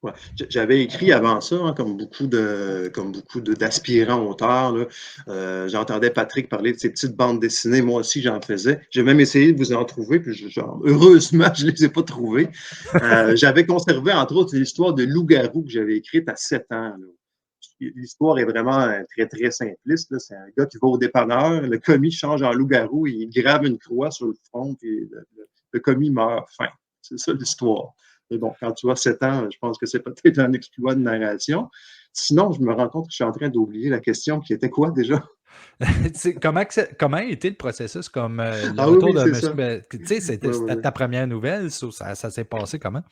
Ouais. J'avais écrit avant ça, hein, comme beaucoup d'aspirants auteurs. Là. J'entendais Patrick parler de ses petites bandes dessinées. Moi aussi, j'en faisais. J'ai même essayé de vous en trouver, puis heureusement, je ne les ai pas trouvées. J'avais conservé, entre autres, l'histoire de Loup-garou que j'avais écrite à 7 ans. Là. L'histoire est vraiment très, très simpliste. Là. C'est un gars qui va au dépanneur, le commis change en loup-garou, il grave une croix sur le front, puis le commis meurt. Fin. C'est ça l'histoire. Mais bon, quand tu as 7 ans, je pense que c'est peut-être un exploit de narration. Sinon, je me rends compte que je suis en train d'oublier la question qui était quoi déjà? Comment a été le processus comme le Ah oui, retour oui, de c'est Monsieur. ça. Tu sais, c'était Oui. ta première nouvelle, ça s'est passé comment?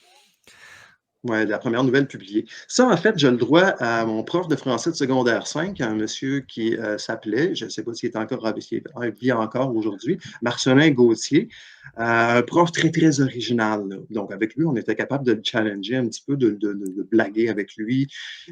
Oui, la première nouvelle publiée. Ça, en fait, je le dois à mon prof de français de secondaire 5, un monsieur qui s'appelait, je ne sais pas s'il est encore vit encore aujourd'hui, Marcelin Gauthier, un prof très, très original. Là. Donc, avec lui, on était capable de le challenger un petit peu, de blaguer avec lui.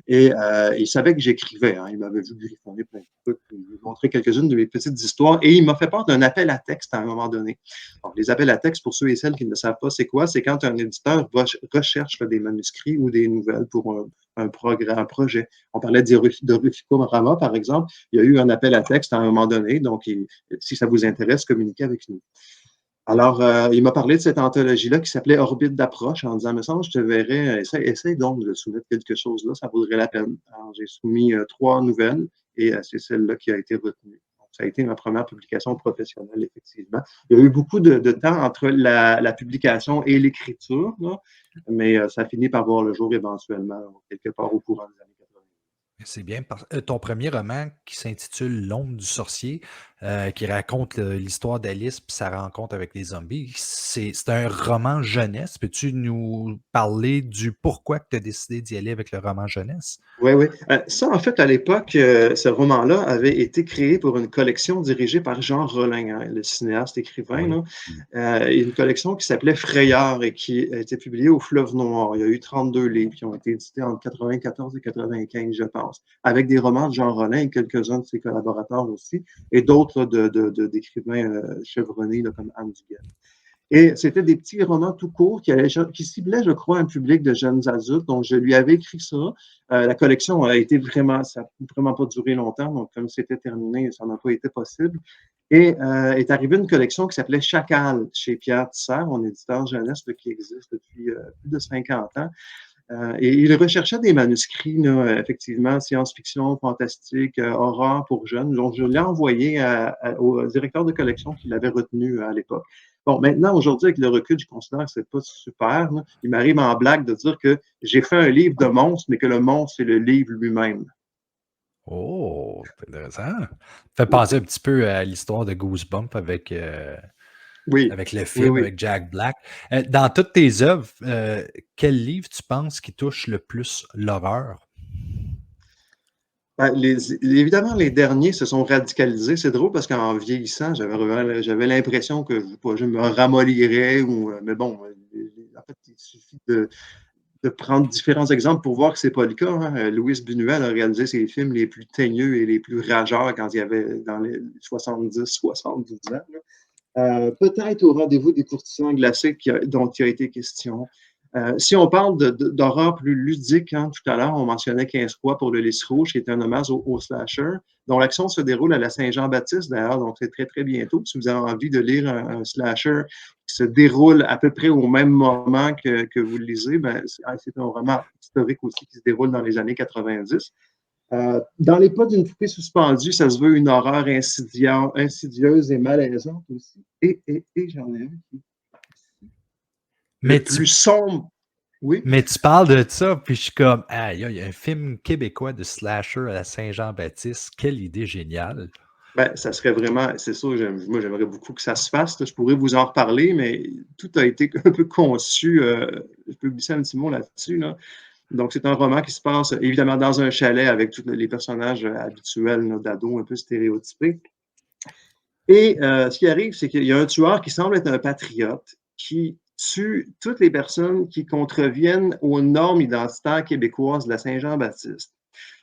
Et il savait que j'écrivais. Hein. Il m'avait vu griffonner plein de trucs. Il m'a montré quelques-unes de mes petites histoires. Et il m'a fait part d'un appel à texte à un moment donné. Donc, les appels à texte, pour ceux et celles qui ne savent pas, c'est quoi? C'est quand un éditeur recherche des manuscrits ou des nouvelles pour un projet. On parlait de Rufiko Rama, par exemple. Il y a eu un appel à texte à un moment donné. Donc, si ça vous intéresse, communiquez avec nous. Alors, il m'a parlé de cette anthologie-là qui s'appelait Orbite d'approche en disant, me semble, je te verrai, essaye donc de soumettre quelque chose là, ça vaudrait la peine. Alors, j'ai soumis 3 nouvelles et c'est celle-là qui a été retenue. Donc, ça a été ma première publication professionnelle, effectivement. Il y a eu beaucoup de temps entre la publication et l'écriture, là, mais ça a fini par voir le jour éventuellement, quelque part au courant des années 80. C'est bien. Ton premier roman qui s'intitule L'ombre du sorcier, qui raconte l'histoire d'Alice et sa rencontre avec les zombies, c'est un roman jeunesse. Peux-tu nous parler du pourquoi tu as décidé d'y aller avec le roman jeunesse? Oui, oui. Ça, en fait, à l'époque, ce roman-là avait été créé pour une collection dirigée par Jean Rollin, hein, le cinéaste écrivain. Oui. Là. Une collection qui s'appelait Frayeur et qui a été publiée au Fleuve Noir. Il y a eu 32 livres qui ont été édités entre 94 et 95, je pense, avec des romans de Jean Rollin et quelques-uns de ses collaborateurs aussi, et d'autres d'écrivains chevronnés là, comme Anne Duguay. Et c'était des petits romans tout courts qui ciblaient, je crois, un public de jeunes adultes. Donc, je lui avais écrit ça. La collection a été ça n'a vraiment pas duré longtemps. Donc, comme c'était terminé, ça n'a pas été possible. Et est arrivée une collection qui s'appelait Chacal chez Pierre Tisser, mon éditeur jeunesse qui existe depuis plus de 50 ans. Et il recherchait des manuscrits, là, effectivement, science-fiction, fantastique, horreur pour jeunes. Donc, je l'ai envoyé au directeur de collection qui l'avait retenu à l'époque. Bon, maintenant, aujourd'hui, avec le recul, je considère que c'est pas super. Là. Il m'arrive en blague de dire que j'ai fait un livre de monstre, mais que le monstre, c'est le livre lui-même. Oh, c'est intéressant. Ça fait penser un petit peu à l'histoire de Goosebumps avec Oui, le film, oui. avec Jack Black. Dans toutes tes œuvres, quel livre tu penses qui touche le plus l'horreur? Ben, évidemment, les derniers se sont radicalisés. C'est drôle parce qu'en vieillissant, j'avais l'impression que je me ramollirais. Mais bon, en fait, il suffit de prendre différents exemples pour voir que c'est pas le cas. Hein. Louis Buñuel a réalisé ses films les plus teigneux et les plus rageurs quand il y avait dans les 70-72 ans. Peut-être au rendez-vous des courtisans glacés dont il a été question. Si on parle d'horreur plus ludique, hein, tout à l'heure, on mentionnait 15 fois pour le Lys Rouge, qui est un hommage au slasher, dont l'action se déroule à la Saint-Jean-Baptiste, d'ailleurs, donc c'est très, très bientôt. Si vous avez envie de lire un slasher qui se déroule à peu près au même moment que vous le lisez, ben, c'est un roman historique aussi qui se déroule dans les années 90. Dans les pas d'une poupée suspendue, ça se veut une horreur insidieuse et malaisante aussi. Et j'en ai un qui plus sombre. Oui. Mais tu parles de ça, puis je suis comme, il y a un film québécois de slasher à la Saint-Jean-Baptiste. Quelle idée géniale. Ben, ça serait vraiment, c'est sûr, moi j'aimerais beaucoup que ça se fasse. Là. Je pourrais vous en reparler, mais tout a été un peu conçu. Je peux glisser un petit mot là-dessus. Là. Donc, c'est un roman qui se passe évidemment dans un chalet avec tous les personnages habituels d'ados un peu stéréotypés. Et ce qui arrive, c'est qu'il y a un tueur qui semble être un patriote qui tue toutes les personnes qui contreviennent aux normes identitaires québécoises de la Saint-Jean-Baptiste.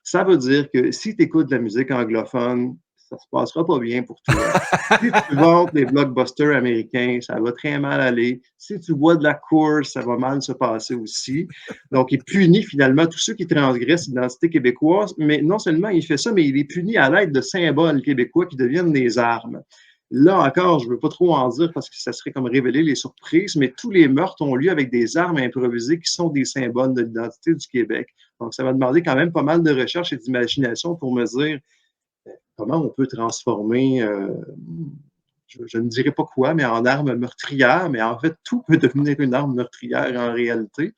Ça veut dire que si tu écoutes de la musique anglophone, ça se passera pas bien pour toi. Si tu vantes les blockbusters américains, ça va très mal aller. Si tu bois de la Coors, ça va mal se passer aussi. Donc, il punit finalement tous ceux qui transgressent l'identité québécoise, mais non seulement il fait ça, mais il est puni à l'aide de symboles québécois qui deviennent des armes. Là encore, je ne veux pas trop en dire parce que ça serait comme révéler les surprises, mais tous les meurtres ont lieu avec des armes improvisées qui sont des symboles de l'identité du Québec. Donc, ça va demander quand même pas mal de recherche et d'imagination pour me dire comment on peut transformer, je ne dirais pas quoi, mais en arme meurtrière, mais en fait, tout peut devenir une arme meurtrière en réalité.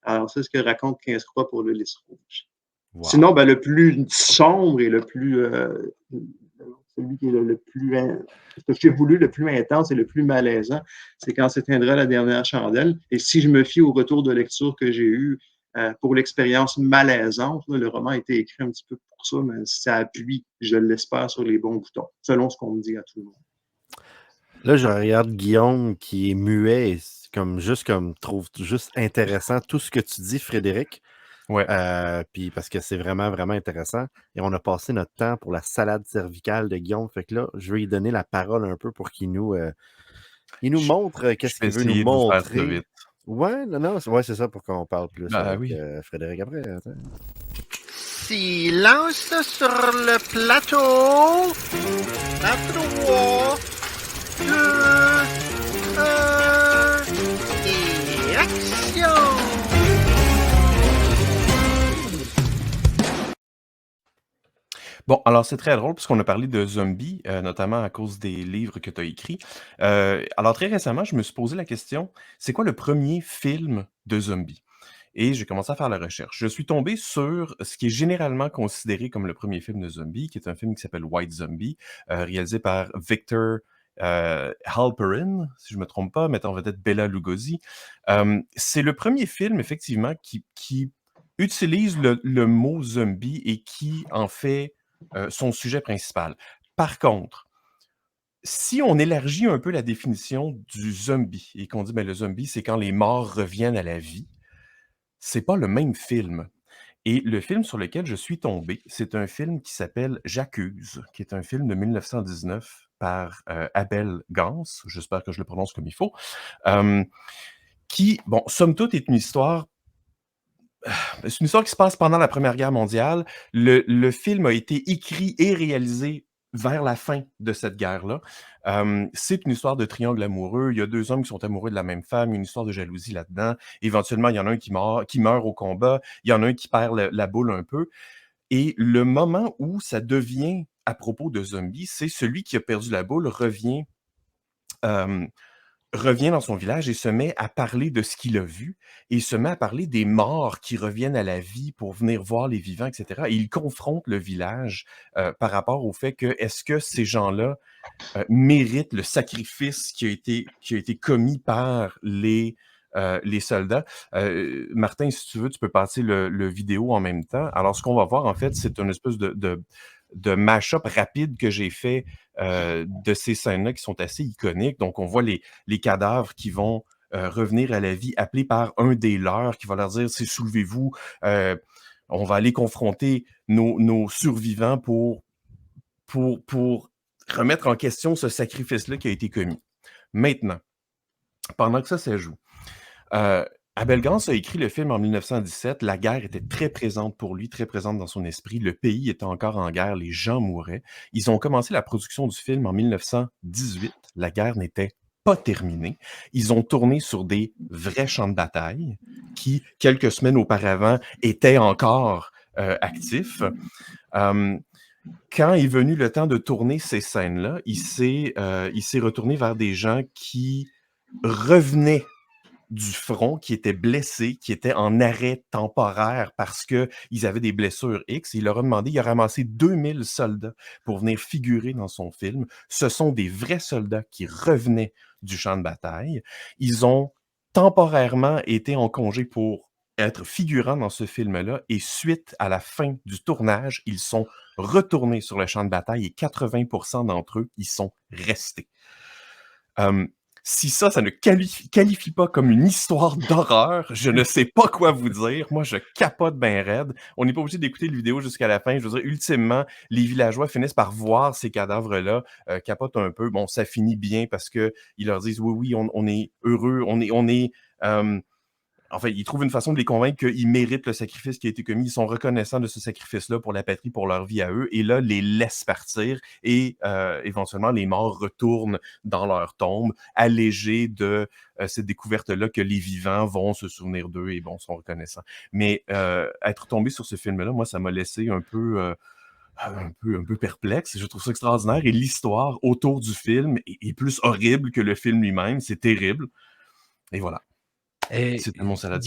Alors, c'est ce que raconte 15 croix pour le lys rouge. Wow. Sinon, ben, le plus sombre et le plus celui qui est le plus, ce que j'ai voulu le plus intense et le plus malaisant, c'est quand s'éteindra la dernière chandelle. Et si je me fie au retour de lecture que j'ai eu pour l'expérience malaisante, là, le roman a été écrit un petit peu pour ça, mais ça appuie, je l'espère, sur les bons boutons, selon ce qu'on me dit à tout le monde. Là, je regarde Guillaume qui est muet et trouve juste intéressant tout ce que tu dis, Frédéric. Ouais. Puis parce que c'est vraiment, vraiment intéressant. Et on a passé notre temps pour la salade cervicale de Guillaume. Fait que là, je vais lui donner la parole un peu pour qu'il nous montre qu'est-ce qu'il veut nous montrer. Ouais, ouais, c'est ça pour qu'on parle plus avec Frédéric après. Attends. Silence sur le plateau. À 3, 2, 1, et action! Bon, alors c'est très drôle puisqu'on a parlé de zombies, notamment à cause des livres que tu as écrits. Alors très récemment, je me suis posé la question, c'est quoi le premier film de zombies? Et j'ai commencé à faire la recherche. Je suis tombé sur ce qui est généralement considéré comme le premier film de zombies, qui est un film qui s'appelle White Zombie, réalisé par Victor Halperin, si je ne me trompe pas, mettant en vedette Bela Lugosi. C'est le premier film, effectivement, qui utilise le mot zombie et qui en fait son sujet principal. Par contre, si on élargit un peu la définition du zombie et qu'on dit le zombie, c'est quand les morts reviennent à la vie, c'est pas le même film. Et le film sur lequel je suis tombé, c'est un film qui s'appelle J'accuse, qui est un film de 1919 par Abel Gans, j'espère que je le prononce comme il faut, qui, bon, somme toute, est une histoire. C'est une histoire qui se passe pendant la Première Guerre mondiale. Le film a été écrit et réalisé vers la fin de cette guerre-là. C'est une histoire de triangle amoureux. Il y a deux hommes qui sont amoureux de la même femme. Il y a une histoire de jalousie là-dedans. Éventuellement, il y en a un qui meurt au combat. Il y en a un qui perd la boule un peu. Et le moment où ça devient à propos de zombies, c'est celui qui a perdu la boule revient dans son village et se met à parler de ce qu'il a vu et se met à parler des morts qui reviennent à la vie pour venir voir les vivants, etc. Et il confronte le village par rapport au fait que est-ce que ces gens-là méritent le sacrifice qui a été commis par les soldats. Martin, si tu veux, tu peux passer le vidéo en même temps. Alors, ce qu'on va voir, en fait, c'est une espèce de mash-up rapide que j'ai fait de ces scènes-là qui sont assez iconiques. Donc, on voit les cadavres qui vont revenir à la vie, appelés par un des leurs, qui va leur dire « soulevez-vous, on va aller confronter nos survivants pour remettre en question ce sacrifice-là qui a été commis. » Maintenant, pendant que ça joue, Abel Gans a écrit le film en 1917. La guerre était très présente pour lui, très présente dans son esprit. Le pays était encore en guerre, les gens mouraient. Ils ont commencé la production du film en 1918. La guerre n'était pas terminée. Ils ont tourné sur des vrais champs de bataille qui, quelques semaines auparavant, étaient encore actifs. Quand est venu le temps de tourner ces scènes-là, il s'est retourné vers des gens qui revenaient du front qui étaient blessés, qui étaient en arrêt temporaire parce qu'ils avaient des blessures X. Il leur a demandé, il a ramassé 2000 soldats pour venir figurer dans son film. Ce sont des vrais soldats qui revenaient du champ de bataille. Ils ont temporairement été en congé pour être figurants dans ce film-là et suite à la fin du tournage, ils sont retournés sur le champ de bataille et 80% d'entre eux y sont restés. Si ça ne qualifie pas comme une histoire d'horreur, je ne sais pas quoi vous dire. Moi, je capote ben raide. On n'est pas obligé d'écouter le vidéo jusqu'à la fin. Je veux dire, ultimement, les villageois finissent par voir ces cadavres-là, capotent un peu. Bon, ça finit bien parce que ils leur disent, oui, on est heureux, en fait, ils trouvent une façon de les convaincre qu'ils méritent le sacrifice qui a été commis. Ils sont reconnaissants de ce sacrifice-là pour la patrie, pour leur vie à eux. Et là, les laissent partir et éventuellement, les morts retournent dans leur tombe, allégés de cette découverte-là que les vivants vont se souvenir d'eux et bon, sont reconnaissants. Mais être tombé sur ce film-là, moi, ça m'a laissé un peu perplexe. Je trouve ça extraordinaire. Et l'histoire autour du film est plus horrible que le film lui-même. C'est terrible. Et voilà. Et C'est tellement ça la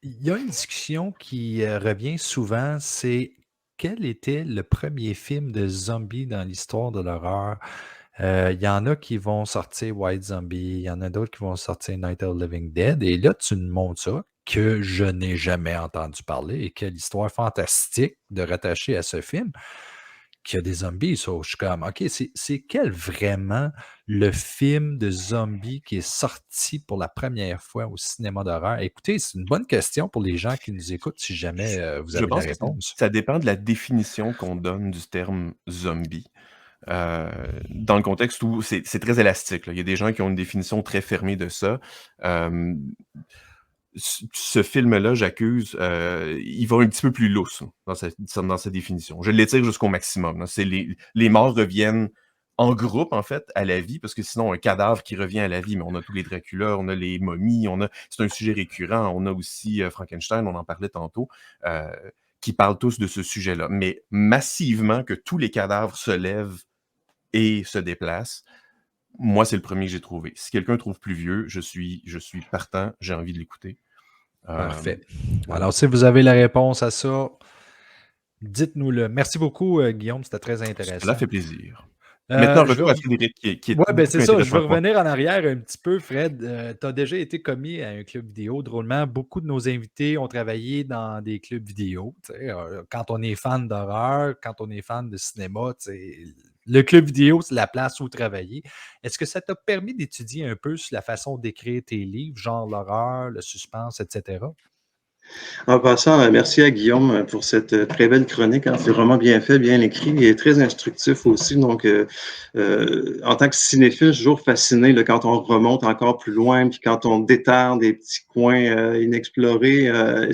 il y a une discussion qui revient souvent, c'est quel était le premier film de zombie dans l'histoire de l'horreur? Il y en a qui vont sortir White Zombie, il y en a d'autres qui vont sortir Night of the Living Dead, et là, tu me montres ça, que je n'ai jamais entendu parler, et quelle histoire fantastique de rattacher à ce film, qu'il y a des zombies. So, je suis comme, OK, c'est quel vraiment le film de zombies qui est sorti pour la première fois au cinéma d'horreur? Écoutez, c'est une bonne question pour les gens qui nous écoutent, si jamais vous Je avez la pense que réponse. ça dépend de la définition qu'on donne du terme zombie. Dans le contexte où c'est très élastique, là. Il y a des gens qui ont une définition très fermée de ça. Ce film-là, j'accuse, il va un petit peu plus lousse dans sa définition. Je l'étire jusqu'au maximum, là. C'est les morts reviennent en groupe, en fait, à la vie, parce que sinon, un cadavre qui revient à la vie, mais on a tous les Dracula, on a les momies, c'est un sujet récurrent, on a aussi Frankenstein, on en parlait tantôt, qui parlent tous de ce sujet-là. Mais massivement, que tous les cadavres se lèvent et se déplacent, moi, c'est le premier que j'ai trouvé. Si quelqu'un trouve plus vieux, je suis partant, j'ai envie de l'écouter. Parfait. Voilà. Alors, si vous avez la réponse à ça, dites-nous-le. Merci beaucoup, Guillaume, c'était très intéressant. Cela fait plaisir. Maintenant, je retour veux- à Frédéric, qui est Ouais, ben beaucoup c'est plus ça. Je intéressant veux que moi. revenir en arrière un petit peu, Fred. Tu as déjà été commis à un club vidéo. Drôlement, beaucoup de nos invités ont travaillé dans des clubs vidéo. Tu sais, quand on est fan d'horreur, quand on est fan de cinéma, tu sais, le club vidéo, c'est la place où travailler. Est-ce que ça t'a permis d'étudier un peu sur la façon d'écrire tes livres, genre l'horreur, le suspense, etc.? En passant, merci à Guillaume pour cette très belle chronique, hein. C'est vraiment bien fait, bien écrit et très instructif aussi. Donc, en tant que cinéphile, je suis toujours fasciné là, quand on remonte encore plus loin, puis quand on déterre des petits coins inexplorés.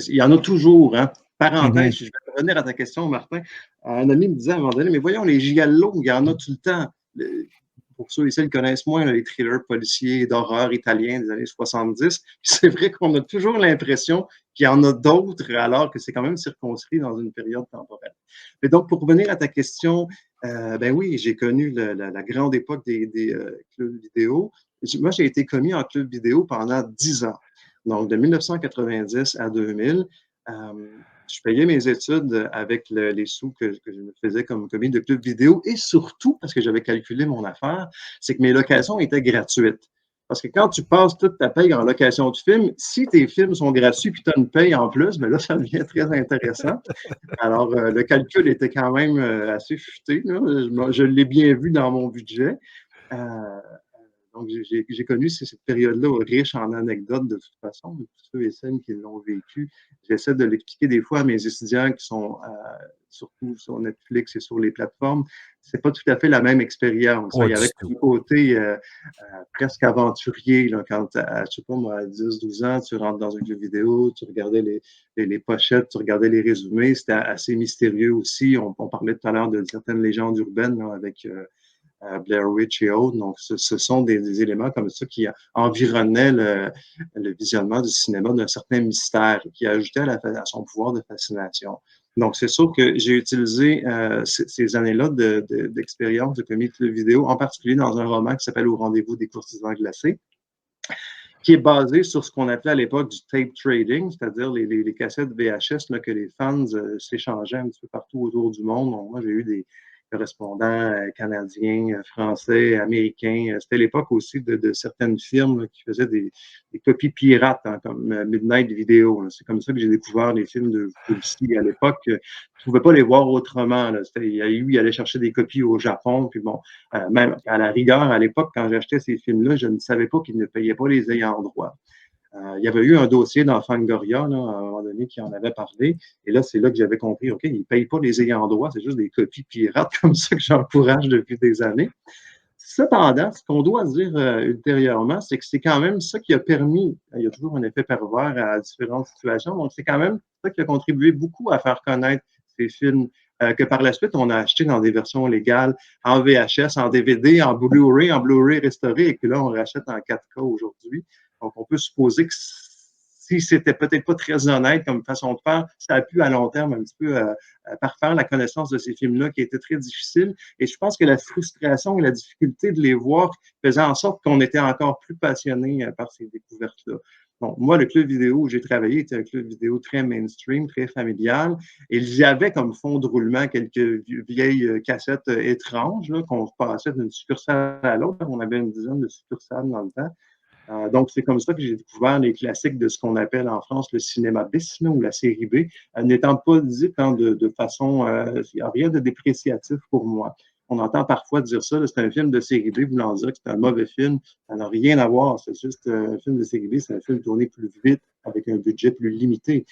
Il y en a toujours, hein. Parenthèse, je vais revenir à ta question, Martin. Un ami me disait à un moment donné, mais voyons, les giallo, il y en a tout le temps. Pour ceux et celles qui connaissent moins les thrillers policiers d'horreur italiens des années 70. Puis c'est vrai qu'on a toujours l'impression qu'il y en a d'autres, alors que c'est quand même circonscrit dans une période temporelle. Mais donc, pour revenir à ta question, ben oui, j'ai connu la grande époque des clubs vidéo. Moi, j'ai été commis en club vidéo pendant 10 ans. Donc, de 1990 à 2000. Je payais mes études avec les sous que je me faisais comme commis de club vidéo et surtout, parce que j'avais calculé mon affaire, c'est que mes locations étaient gratuites. Parce que quand tu passes toute ta paye en location de film, si tes films sont gratuits puis tu as une paye en plus, ben là, ça devient très intéressant. Alors, le calcul était quand même assez futé, là. Je l'ai bien vu dans mon budget. Donc, j'ai connu cette période-là riche en anecdotes de toute façon. Tous ceux et celles qui l'ont vécu, j'essaie de l'expliquer des fois à mes étudiants qui sont surtout sur Netflix et sur les plateformes. C'est pas tout à fait la même expérience. Il y avait un côté presque aventurier là, quand, je sais pas moi, à 10-12 ans, tu rentres dans un jeu vidéo, tu regardais les pochettes, tu regardais les résumés. C'était assez mystérieux aussi. On parlait tout à l'heure de certaines légendes urbaines là, avec Blair Witch et autres. Donc, ce sont des éléments comme ça qui environnaient le visionnement du cinéma d'un certain mystère et qui ajoutaient à son pouvoir de fascination. Donc, c'est sûr que j'ai utilisé ces années-là d'expérience de commis de vidéo, en particulier dans un roman qui s'appelle Au rendez-vous des courtisans glacés. qui est basé sur ce qu'on appelait à l'époque du tape trading, c'est-à-dire les cassettes VHS là, que les fans s'échangeaient un petit peu partout autour du monde. Donc, moi, j'ai eu des correspondants canadiens, français, américains. C'était l'époque aussi de certaines firmes là, qui faisaient des copies pirates, hein, comme Midnight Video. Là. C'est comme ça que j'ai découvert les films de policiers à l'époque. Je ne pouvais pas les voir autrement. Là. Il allait chercher des copies au Japon. Puis bon, même à la rigueur, à l'époque, quand j'achetais ces films-là, je ne savais pas qu'ils ne payaient pas les ayants droit. Il y avait eu un dossier dans Fangoria, là, à un moment donné, qui en avait parlé. Et là, c'est là que j'avais compris, OK, ils ne payent pas les ayants droit, c'est juste des copies pirates comme ça que j'encourage depuis des années. Cependant, ce qu'on doit dire ultérieurement, c'est que c'est quand même ça qui a permis, il y a toujours un effet pervers à différentes situations, donc c'est quand même ça qui a contribué beaucoup à faire connaître ces films que par la suite, on a acheté dans des versions légales, en VHS, en DVD, en Blu-ray restauré, et que là, on rachète en 4K aujourd'hui. Donc, on peut supposer que si c'était peut-être pas très honnête comme façon de faire, ça a pu à long terme un petit peu parfaire la connaissance de ces films-là qui était très difficile. Et je pense que la frustration et la difficulté de les voir faisait en sorte qu'on était encore plus passionné par ces découvertes-là. Bon, moi, le club vidéo où j'ai travaillé était un club vidéo très mainstream, très familial. Et il y avait comme fond de roulement quelques vieilles cassettes étranges là, qu'on passait d'une succursale à l'autre. On avait une dizaine de succursales dans le temps. Donc, c'est comme ça que j'ai découvert les classiques de ce qu'on appelle en France le cinéma bis ou la série B, n'étant pas dit de façon, il n'y a rien de dépréciatif pour moi. On entend parfois dire ça, c'est un film de série B, voulant dire que c'est un mauvais film. Ça n'a rien à voir, c'est juste un film de série B, c'est un film tourné plus vite, avec un budget plus limité.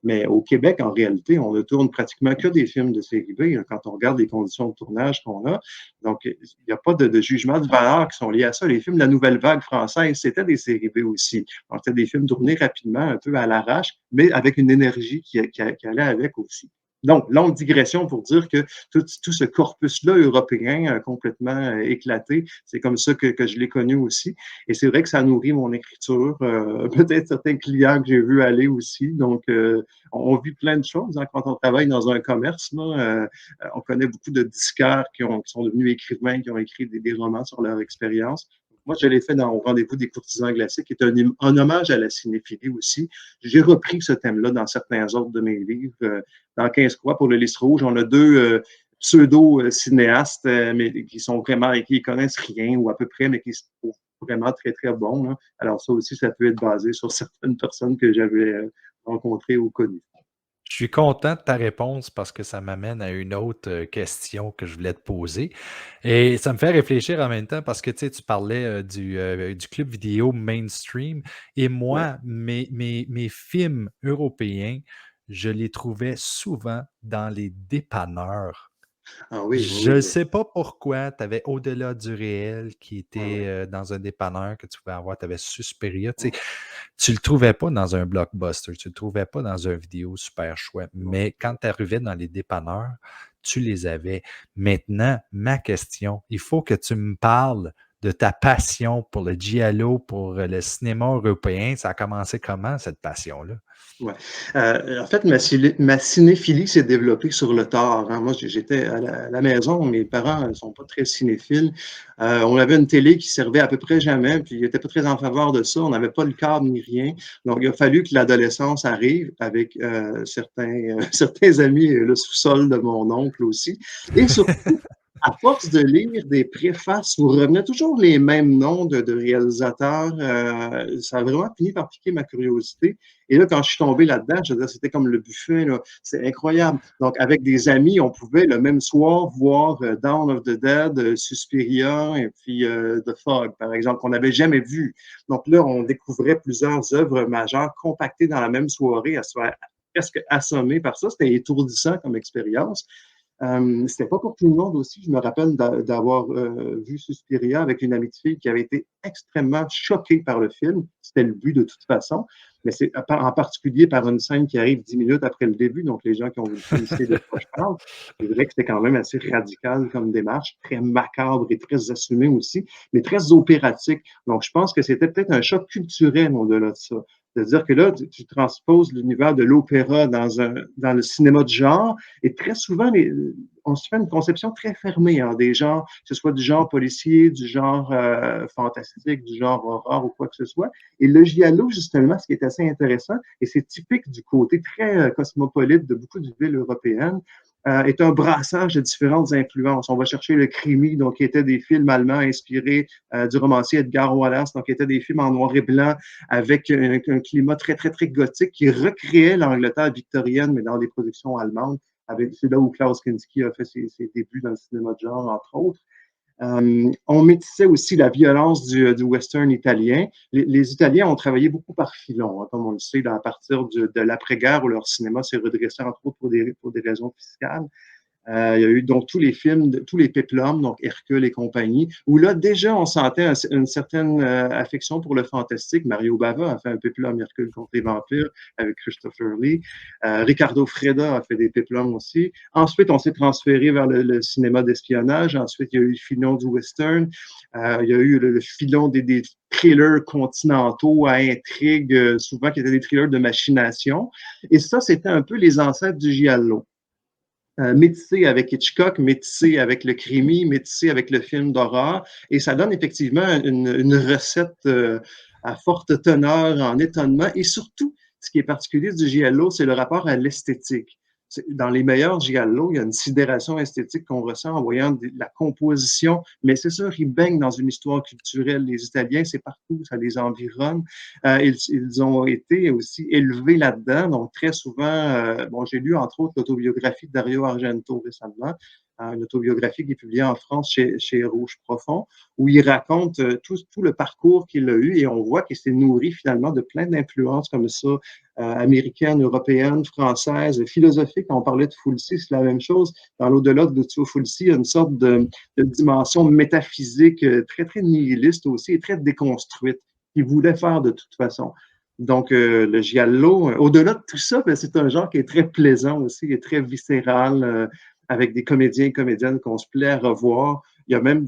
Mais au Québec, en réalité, on ne tourne pratiquement que des films de série B quand on regarde les conditions de tournage qu'on a. Donc, il n'y a pas de jugement de valeur qui sont liés à ça. Les films de la nouvelle vague française, c'était des séries B aussi. Donc, c'était des films tournés rapidement, un peu à l'arrache, mais avec une énergie qui allait avec aussi. Donc, longue digression pour dire que tout ce corpus-là européen complètement éclaté, c'est comme ça que je l'ai connu aussi. Et c'est vrai que ça nourrit mon écriture. Peut-être certains clients que j'ai vus aller aussi. Donc, on vit plein de choses hein, quand on travaille dans un commerce. Là, on connaît beaucoup de disquaires qui sont devenus écrivains, qui ont écrit des romans sur leur expérience. Moi, je l'ai fait dans Rendez-vous des courtisans glacés, qui est un hommage à la cinéphilie aussi. J'ai repris ce thème-là dans certains autres de mes livres. Dans 15 croix pour le lys rouge, on a deux pseudo-cinéastes, mais qui sont vraiment, qui connaissent rien ou à peu près, mais qui se trouvent vraiment très, très bons. Là. Alors ça aussi, ça peut être basé sur certaines personnes que j'avais rencontrées ou connues. Je suis content de ta réponse parce que ça m'amène à une autre question que je voulais te poser. Et ça me fait réfléchir en même temps parce que tu parlais du club vidéo mainstream. Et moi, mes films européens, je les trouvais souvent dans les dépanneurs. Ah oui, Je oui, ne oui. sais pas pourquoi, tu avais Au-delà du réel qui était dans un dépanneur que tu pouvais avoir, tu avais Suspiria. Tu ne le trouvais pas dans un blockbuster, tu ne le trouvais pas dans un vidéo super chouette. Mais quand tu arrivais dans les dépanneurs, tu les avais. Maintenant, ma question, il faut que tu me parles de ta passion pour le giallo, pour le cinéma européen. Ça a commencé comment, cette passion-là? Ouais. En fait, ma cinéphilie s'est développée sur le tard. Hein. Moi, j'étais à la maison, mes parents ne sont pas très cinéphiles. On avait une télé qui servait à peu près jamais, puis ils n'étaient pas très en faveur de ça. On n'avait pas le câble ni rien. Donc, il a fallu que l'adolescence arrive avec certains amis et le sous-sol de mon oncle aussi. Et surtout, à force de lire des préfaces où revenaient toujours les mêmes noms de réalisateurs, ça a vraiment fini par piquer ma curiosité. Et là, quand je suis tombé là-dedans, je veux dire, c'était comme le buffet, là. C'est incroyable. Donc, avec des amis, on pouvait le même soir voir Dawn of the Dead, Suspiria et puis The Fog, par exemple, qu'on n'avait jamais vu. Donc là, on découvrait plusieurs œuvres majeures compactées dans la même soirée, à se faire presque assommer par ça. C'était étourdissant comme expérience. C'était pas pour tout le monde aussi. Je me rappelle d'avoir vu Suspiria avec une amie de fille qui avait été extrêmement choquée par le film. C'était le but de toute façon. Mais c'est en particulier par une scène qui arrive 10 minutes après le début. Donc, les gens qui ont vu le film savent de quoi je parle. C'est vrai que c'était quand même assez radical comme démarche, très macabre et très assumé aussi, mais très opératique. Donc, je pense que c'était peut-être un choc culturel au-delà de ça. De dire que là, tu transposes l'univers de l'opéra dans le cinéma de genre, et très souvent, on se fait une conception très fermée des genres, que ce soit du genre policier, du genre fantastique, du genre horreur ou quoi que ce soit. Et le giallo, justement, ce qui est assez intéressant, et c'est typique du côté très cosmopolite de beaucoup de villes européennes, est un brassage de différentes influences. On va chercher le Krimi, donc qui étaient des films allemands inspirés du romancier Edgar Wallace, donc qui étaient des films en noir et blanc avec un climat très, très, très gothique qui recréait l'Angleterre victorienne, mais dans des productions allemandes. C'est là où Klaus Kinski a fait ses débuts dans le cinéma de genre, entre autres. On métissait aussi la violence du western italien. Les Italiens ont travaillé beaucoup par filon, comme on le sait, à partir de l'après-guerre où leur cinéma s'est redressé, entre autres, pour des raisons fiscales. Il y a eu donc tous les films, tous les péplums, donc Hercule et compagnie, où là, déjà, on sentait une certaine affection pour le fantastique. Mario Bava a fait un péplum Hercule contre les vampires avec Christopher Lee. Ricardo Freda a fait des péplums aussi. Ensuite, on s'est transféré vers le cinéma d'espionnage. Ensuite, il y a eu le filon du western. Il y a eu le filon des thrillers continentaux à intrigue, souvent qui étaient des thrillers de machination. Et ça, c'était un peu les ancêtres du giallo. Métissé avec Hitchcock, métissé avec le Krimi, métissé avec le film d'horreur. Et ça donne effectivement une recette à forte teneur, en étonnement. Et surtout, ce qui est particulier du giallo, c'est le rapport à l'esthétique. Dans les meilleurs giallo, il y a une sidération esthétique qu'on ressent en voyant la composition, mais c'est sûr, ils baignent dans une histoire culturelle. Les Italiens, c'est partout, ça les environne. Ils ont été aussi élevés là-dedans, donc très souvent, bon, j'ai lu entre autres l'autobiographie de Dario Argento récemment, une autobiographie qui est publiée en France chez Rouge Profond, où il raconte tout le parcours qu'il a eu et on voit qu'il s'est nourri finalement de plein d'influences comme ça, américaines, européennes, françaises, philosophiques. On parlait de Fulci, c'est la même chose. Dans l'au-delà de Lucio Fulci, il y a une sorte de dimension métaphysique très, très nihiliste aussi et très déconstruite qu'il voulait faire de toute façon. Donc, le giallo, au-delà de tout ça, ben, c'est un genre qui est très plaisant aussi, qui est très viscéral, avec des comédiens et comédiennes qu'on se plaît à revoir. Il y a même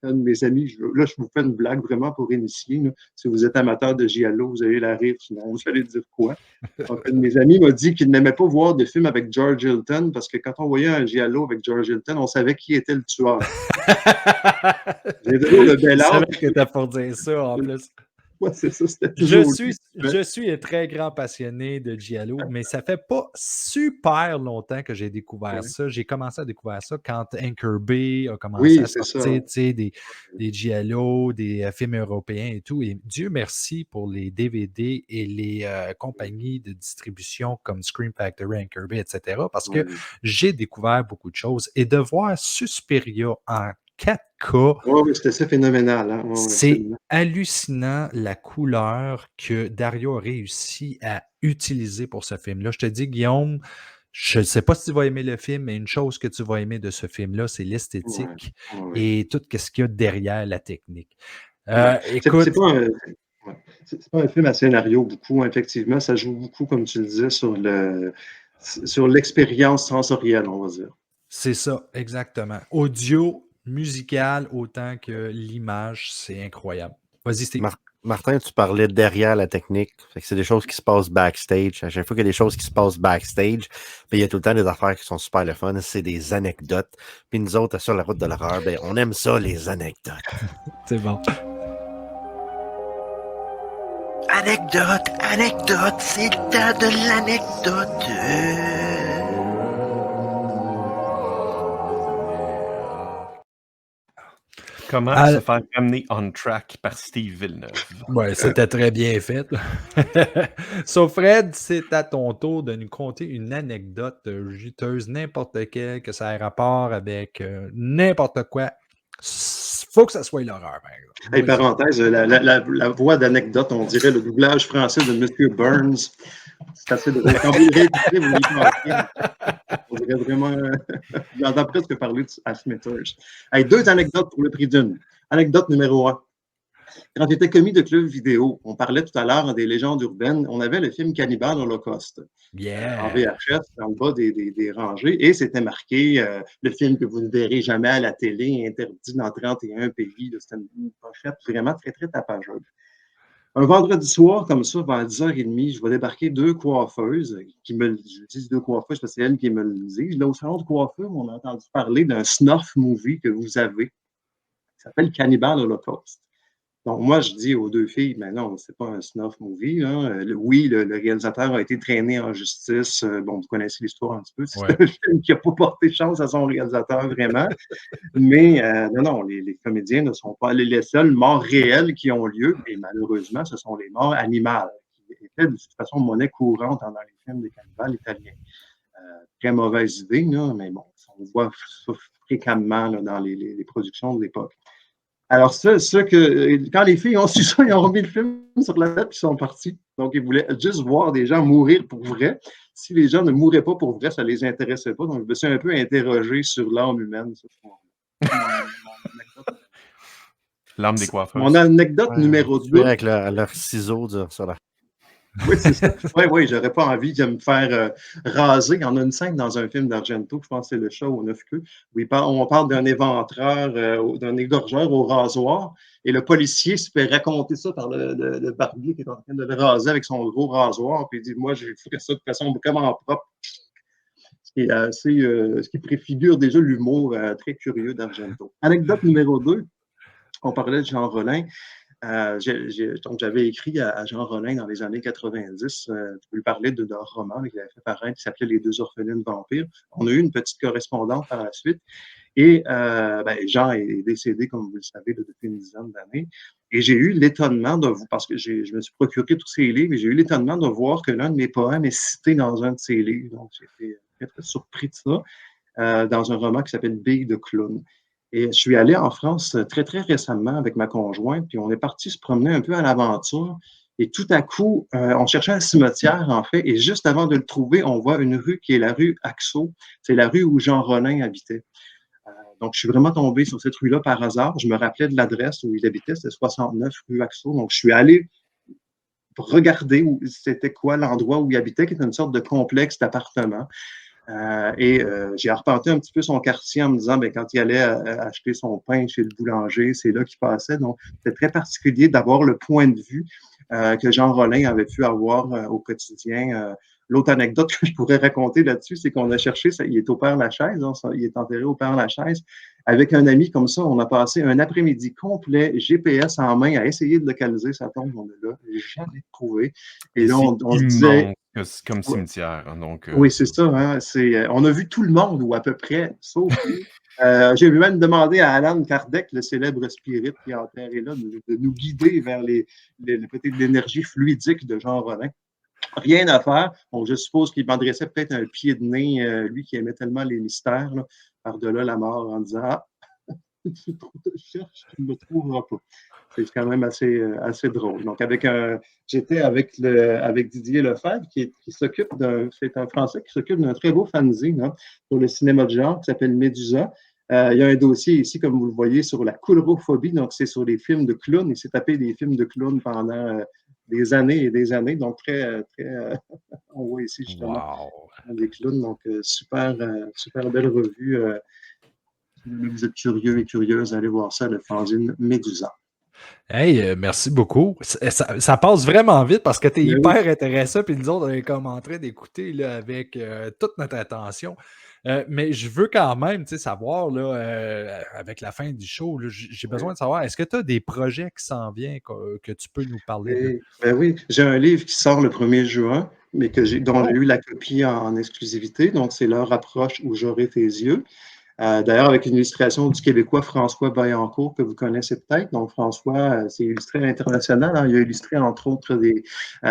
un de mes amis, là, je vous fais une blague vraiment pour initier. Là. Si vous êtes amateur de giallo, vous allez la rire, sinon vous allez dire quoi. Donc, un de mes amis m'a dit qu'il n'aimait pas voir de films avec George Hilton parce que quand on voyait un giallo avec George Hilton, on savait qui était le tueur. J'ai toujours le bel âge. C'est vrai que t'as pour dire ça en plus. Ouais, c'est ça, c'était toujours je suis un très grand passionné de giallo, mais ça fait pas super longtemps que j'ai découvert ça. J'ai commencé à découvrir ça quand Anchor Bay a commencé à sortir des giallo, des films européens et tout. Et Dieu merci pour les DVD et les compagnies de distribution comme Scream Factory, Anchor Bay, etc. Parce que j'ai découvert beaucoup de choses. Et de voir Suspiria en 4K. Oui, c'était assez phénoménal. Hein? C'est hallucinant la couleur que Dario a réussi à utiliser pour ce film-là. Je te dis, Guillaume, je ne sais pas si tu vas aimer le film, mais une chose que tu vas aimer de ce film-là, c'est l'esthétique et tout ce qu'il y a derrière la technique. Écoute, c'est pas un film à scénario beaucoup, effectivement. Ça joue beaucoup, comme tu le disais, sur l'expérience sensorielle, on va dire. C'est ça, exactement. Audio, musical, autant que l'image, c'est incroyable. Vas-y, Steve. Martin, tu parlais derrière la technique. Fait que c'est des choses qui se passent backstage. À chaque fois qu'il y a des choses qui se passent backstage, puis il y a tout le temps des affaires qui sont super le fun. C'est des anecdotes. Puis nous autres, sur la route de l'horreur, ben, on aime ça, les anecdotes. C'est bon. Anecdote, c'est le temps de l'anecdote. Comment se faire amener on track par Steve Villeneuve? Ouais, c'était très bien fait. So, Fred, c'est à ton tour de nous conter une anecdote juteuse, n'importe quelle, que ça ait rapport avec n'importe quoi. Faut que ça soit l'horreur, par exemple. Hey, parenthèse, la voix d'anecdote, on dirait le doublage français de M. Burns. C'est assez drôle. Quand vous le réécoutez, vous y pensez. On dirait vraiment... J'entends presque parler à Smithers. Hey, 2 anecdotes pour le prix d'une. Anecdote numéro 1. Quand j'étais commis de club vidéo, on parlait tout à l'heure des légendes urbaines, on avait le film Cannibal Holocaust en VHS, dans le bas des rangées, et c'était marqué le film que vous ne verrez jamais à la télé, interdit dans 31 pays. C'était une pochette vraiment très, très tapageuse. Un vendredi soir, comme ça, vers 10h30, je vais débarquer deux coiffeuses je dis deux coiffeuses parce que c'est elles qui me le disent. Là, au salon de coiffure, on a entendu parler d'un snuff movie que vous avez, qui s'appelle Cannibal Holocaust. Donc, moi, je dis aux deux filles, mais non, c'est pas un snuff movie, là. Oui, le réalisateur a été traîné en justice. Bon, vous connaissez l'histoire un petit peu. C'est Ouais. un film qui n'a pas porté chance à son réalisateur, vraiment. Mais non, les comédiens ne sont pas les seuls morts réels qui ont lieu. Et malheureusement, ce sont les morts animales, qui étaient de toute façon monnaie courante dans les films des cannibales italiens. Très mauvaise idée, là, mais bon, on voit ça fréquemment là, dans les productions de l'époque. Alors, quand les filles ont su ça, ils ont remis le film sur la tête et ils sont partis. Donc, ils voulaient juste voir des gens mourir pour vrai. Si les gens ne mouraient pas pour vrai, ça ne les intéressait pas. Donc, je me suis un peu interrogé sur l'âme humaine ce soir-là. L'âme des coiffeurs. Mon anecdote Ouais, numéro tu 2. veux avec leur ciseau sur la... Oui, c'est ça. Oui, j'aurais pas envie de me faire raser. Il y en a une scène dans un film d'Argento, je pense que c'est Le Chat aux 9 queues, où on parle d'un éventreur, d'un égorgeur au rasoir, et le policier se fait raconter ça par le barbier qui est en train de le raser avec son gros rasoir, puis il dit, moi, je ferais ça de façon vraiment propre. Ce qui préfigure déjà l'humour très curieux d'Argento. Anecdote numéro 2, on parlait de Jean Rollin. Donc, j'avais écrit à Jean Rollin dans les années 90. Je lui parlais d'un roman qu'il avait fait paraître qui s'appelait Les deux orphelines vampires. On a eu une petite correspondance par la suite. Et Jean est décédé, comme vous le savez, depuis une dizaine d'années. Et j'ai eu l'étonnement parce que je me suis procuré tous ces livres, et j'ai eu l'étonnement de voir que l'un de mes poèmes est cité dans un de ces livres. Donc, j'étais très, très surpris de ça, dans un roman qui s'appelle Billes de clown. Et je suis allé en France très, très récemment avec ma conjointe, puis on est parti se promener un peu à l'aventure. Et tout à coup, on cherchait un cimetière, en fait, et juste avant de le trouver, on voit une rue qui est la rue Axo. C'est la rue où Jean Rollin habitait. Donc, je suis vraiment tombé sur cette rue-là par hasard. Je me rappelais de l'adresse où il habitait, c'était 69 rue Axo. Donc, je suis allé pour regarder c'était quoi l'endroit où il habitait, qui était une sorte de complexe d'appartements. J'ai arpenté un petit peu son quartier en me disant, quand il allait acheter son pain chez le boulanger, c'est là qu'il passait. Donc, c'était très particulier d'avoir le point de vue que Jean Rollin avait pu avoir au quotidien. L'autre anecdote que je pourrais raconter là-dessus, c'est qu'on a cherché, il est au Père-Lachaise, hein, il est enterré au Père-Lachaise. Avec un ami comme ça, on a passé un après-midi complet, GPS en main, à essayer de localiser sa tombe. On ne l'a jamais trouvé. Et là, on se disait... comme cimetière. Hein, donc, oui, c'est ça. Hein, on a vu tout le monde, ou à peu près, sauf lui. J'ai même demandé à Alan Kardec, le célèbre spirit qui est enterré là, de nous guider vers peut-être l'énergie fluidique de Jean Rollin. Rien à faire. Bon, je suppose qu'il m'adressait peut-être un pied de nez, lui qui aimait tellement les mystères, là, par-delà la mort, en disant « Ah, tu te cherches, tu ne me trouveras pas. » C'est quand même assez drôle. Donc, j'étais avec Didier Lefebvre, qui s'occupe c'est un Français qui s'occupe d'un très beau fanzine pour le cinéma de genre qui s'appelle Médusa. Il y a un dossier ici, comme vous le voyez, sur la coulrophobie. Donc, c'est sur les films de clowns. Il s'est tapé des films de clowns pendant des années et des années. Donc, très, très, on voit ici justement des clowns. Donc, super belle revue. Vous êtes curieux et curieuse, allez voir ça, le fanzine Médusa. Hey, merci beaucoup. Ça passe vraiment vite parce que tu es hyper intéressant, puis nous autres, on est comme en train d'écouter là, avec toute notre attention. Mais je veux quand même savoir, là, avec la fin du show, j'ai besoin de savoir, est-ce que tu as des projets qui s'en viennent que tu peux nous parler? Oui, j'ai un livre qui sort le 1er juin, mais dont j'ai eu la copie en exclusivité. Donc, c'est L'heure approche où j'aurai tes yeux. D'ailleurs, avec une illustration du Québécois François Vaillancourt, que vous connaissez peut-être. Donc, François, c'est illustré à l'international. Hein. Il a illustré, entre autres,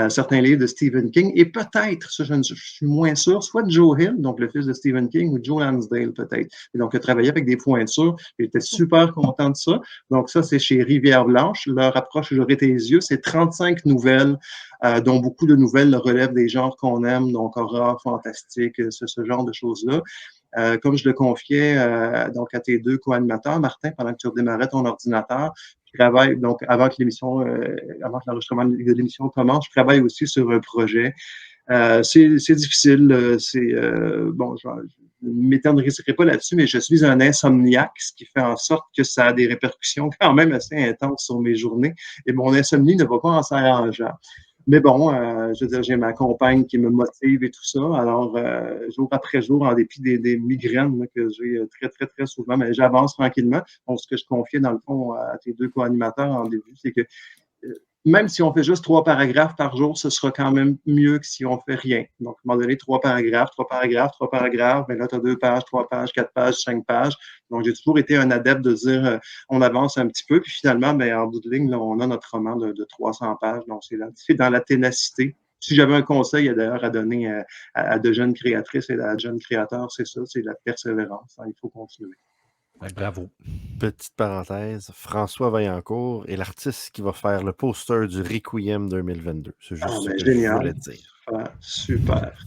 certains livres de Stephen King. Et peut-être, ça, je suis moins sûr, soit de Joe Hill, donc le fils de Stephen King, ou Joe Lansdale, peut-être. Et donc, il a travaillé avec des pointures. Il était super content de ça. Donc, ça, c'est chez Rivière-Blanche. Leur approche, j'aurai tes yeux. C'est 35 nouvelles, dont beaucoup de nouvelles relèvent des genres qu'on aime, donc horreur, fantastique, ce genre de choses-là. Comme je le confiais donc à tes deux co-animateurs, Martin, pendant que tu redémarrais ton ordinateur, je travaille, donc avant que l'enregistrement de l'émission commence, je travaille aussi sur un projet. C'est difficile, bon, ne m'éterniserai pas là-dessus, mais je suis un insomniaque, ce qui fait en sorte que ça a des répercussions quand même assez intenses sur mes journées. Et mon insomnie ne va pas en s'arrangeant. Mais bon, je veux dire, j'ai ma compagne qui me motive et tout ça. Alors, jour après jour, en dépit des migraines là, que j'ai très, très, très souvent, mais j'avance tranquillement. Bon, ce que je confiais, dans le fond, à tes deux co-animateurs en début, c'est que même si on fait juste 3 paragraphes par jour, ce sera quand même mieux que si on fait rien. Donc, à un moment donné, 3 paragraphes, 3 paragraphes, 3 paragraphes, mais là, tu as 2 pages, 3 pages, 4 pages, 5 pages. Donc, j'ai toujours été un adepte de dire on avance un petit peu, puis finalement, ben, en bout de ligne, là, on a notre roman de 300 pages. Donc, c'est dans la ténacité. Si j'avais un conseil d'ailleurs à donner à de jeunes créatrices et à de jeunes créateurs, c'est ça, c'est la persévérance. Hein, il faut continuer. Ouais, bravo. Petite parenthèse, François Vaillancourt est l'artiste qui va faire le poster du Requiem 2022. C'est juste ce Ben, que je génial. voulais dire. Super.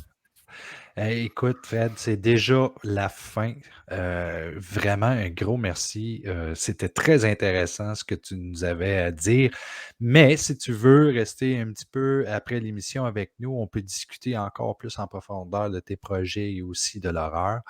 Hey, écoute, Fred, c'est déjà la fin. Vraiment un gros merci. C'était très intéressant ce que tu nous avais à dire. Mais si tu veux rester un petit peu après l'émission avec nous, on peut discuter encore plus en profondeur de tes projets et aussi de l'horreur.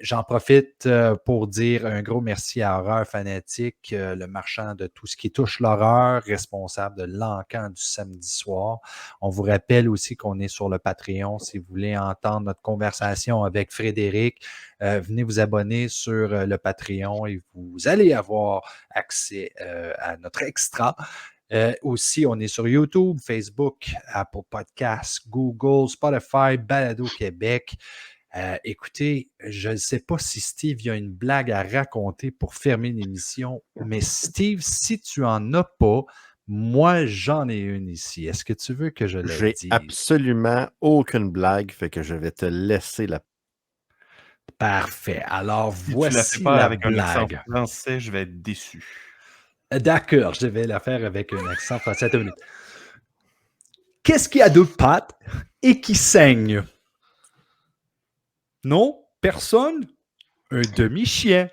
J'en profite pour dire un gros merci à Horreur Fanatique, le marchand de tout ce qui touche l'horreur, responsable de l'encan du samedi soir. On vous rappelle aussi qu'on est sur le Patreon. Si vous voulez entendre notre conversation avec Frédéric, venez vous abonner sur le Patreon et vous allez avoir accès à notre extra. Aussi, on est sur YouTube, Facebook, Apple Podcasts, Google, Spotify, Balado Québec. Écoutez, je ne sais pas si Steve y a une blague à raconter pour fermer l'émission, mais Steve, si tu n'en as pas, moi, j'en ai une ici. Est-ce que tu veux que je la J'ai dise? absolument aucune blague, fait que je vais te laisser la... Parfait. Alors, Si tu la fais voici pas la avec un accent blague. français, je vais être déçu. D'accord, je vais la faire avec un accent français. Attends une minute. Qu'est-ce qui a deux pattes et qui saigne? Non, personne? Un demi-chien.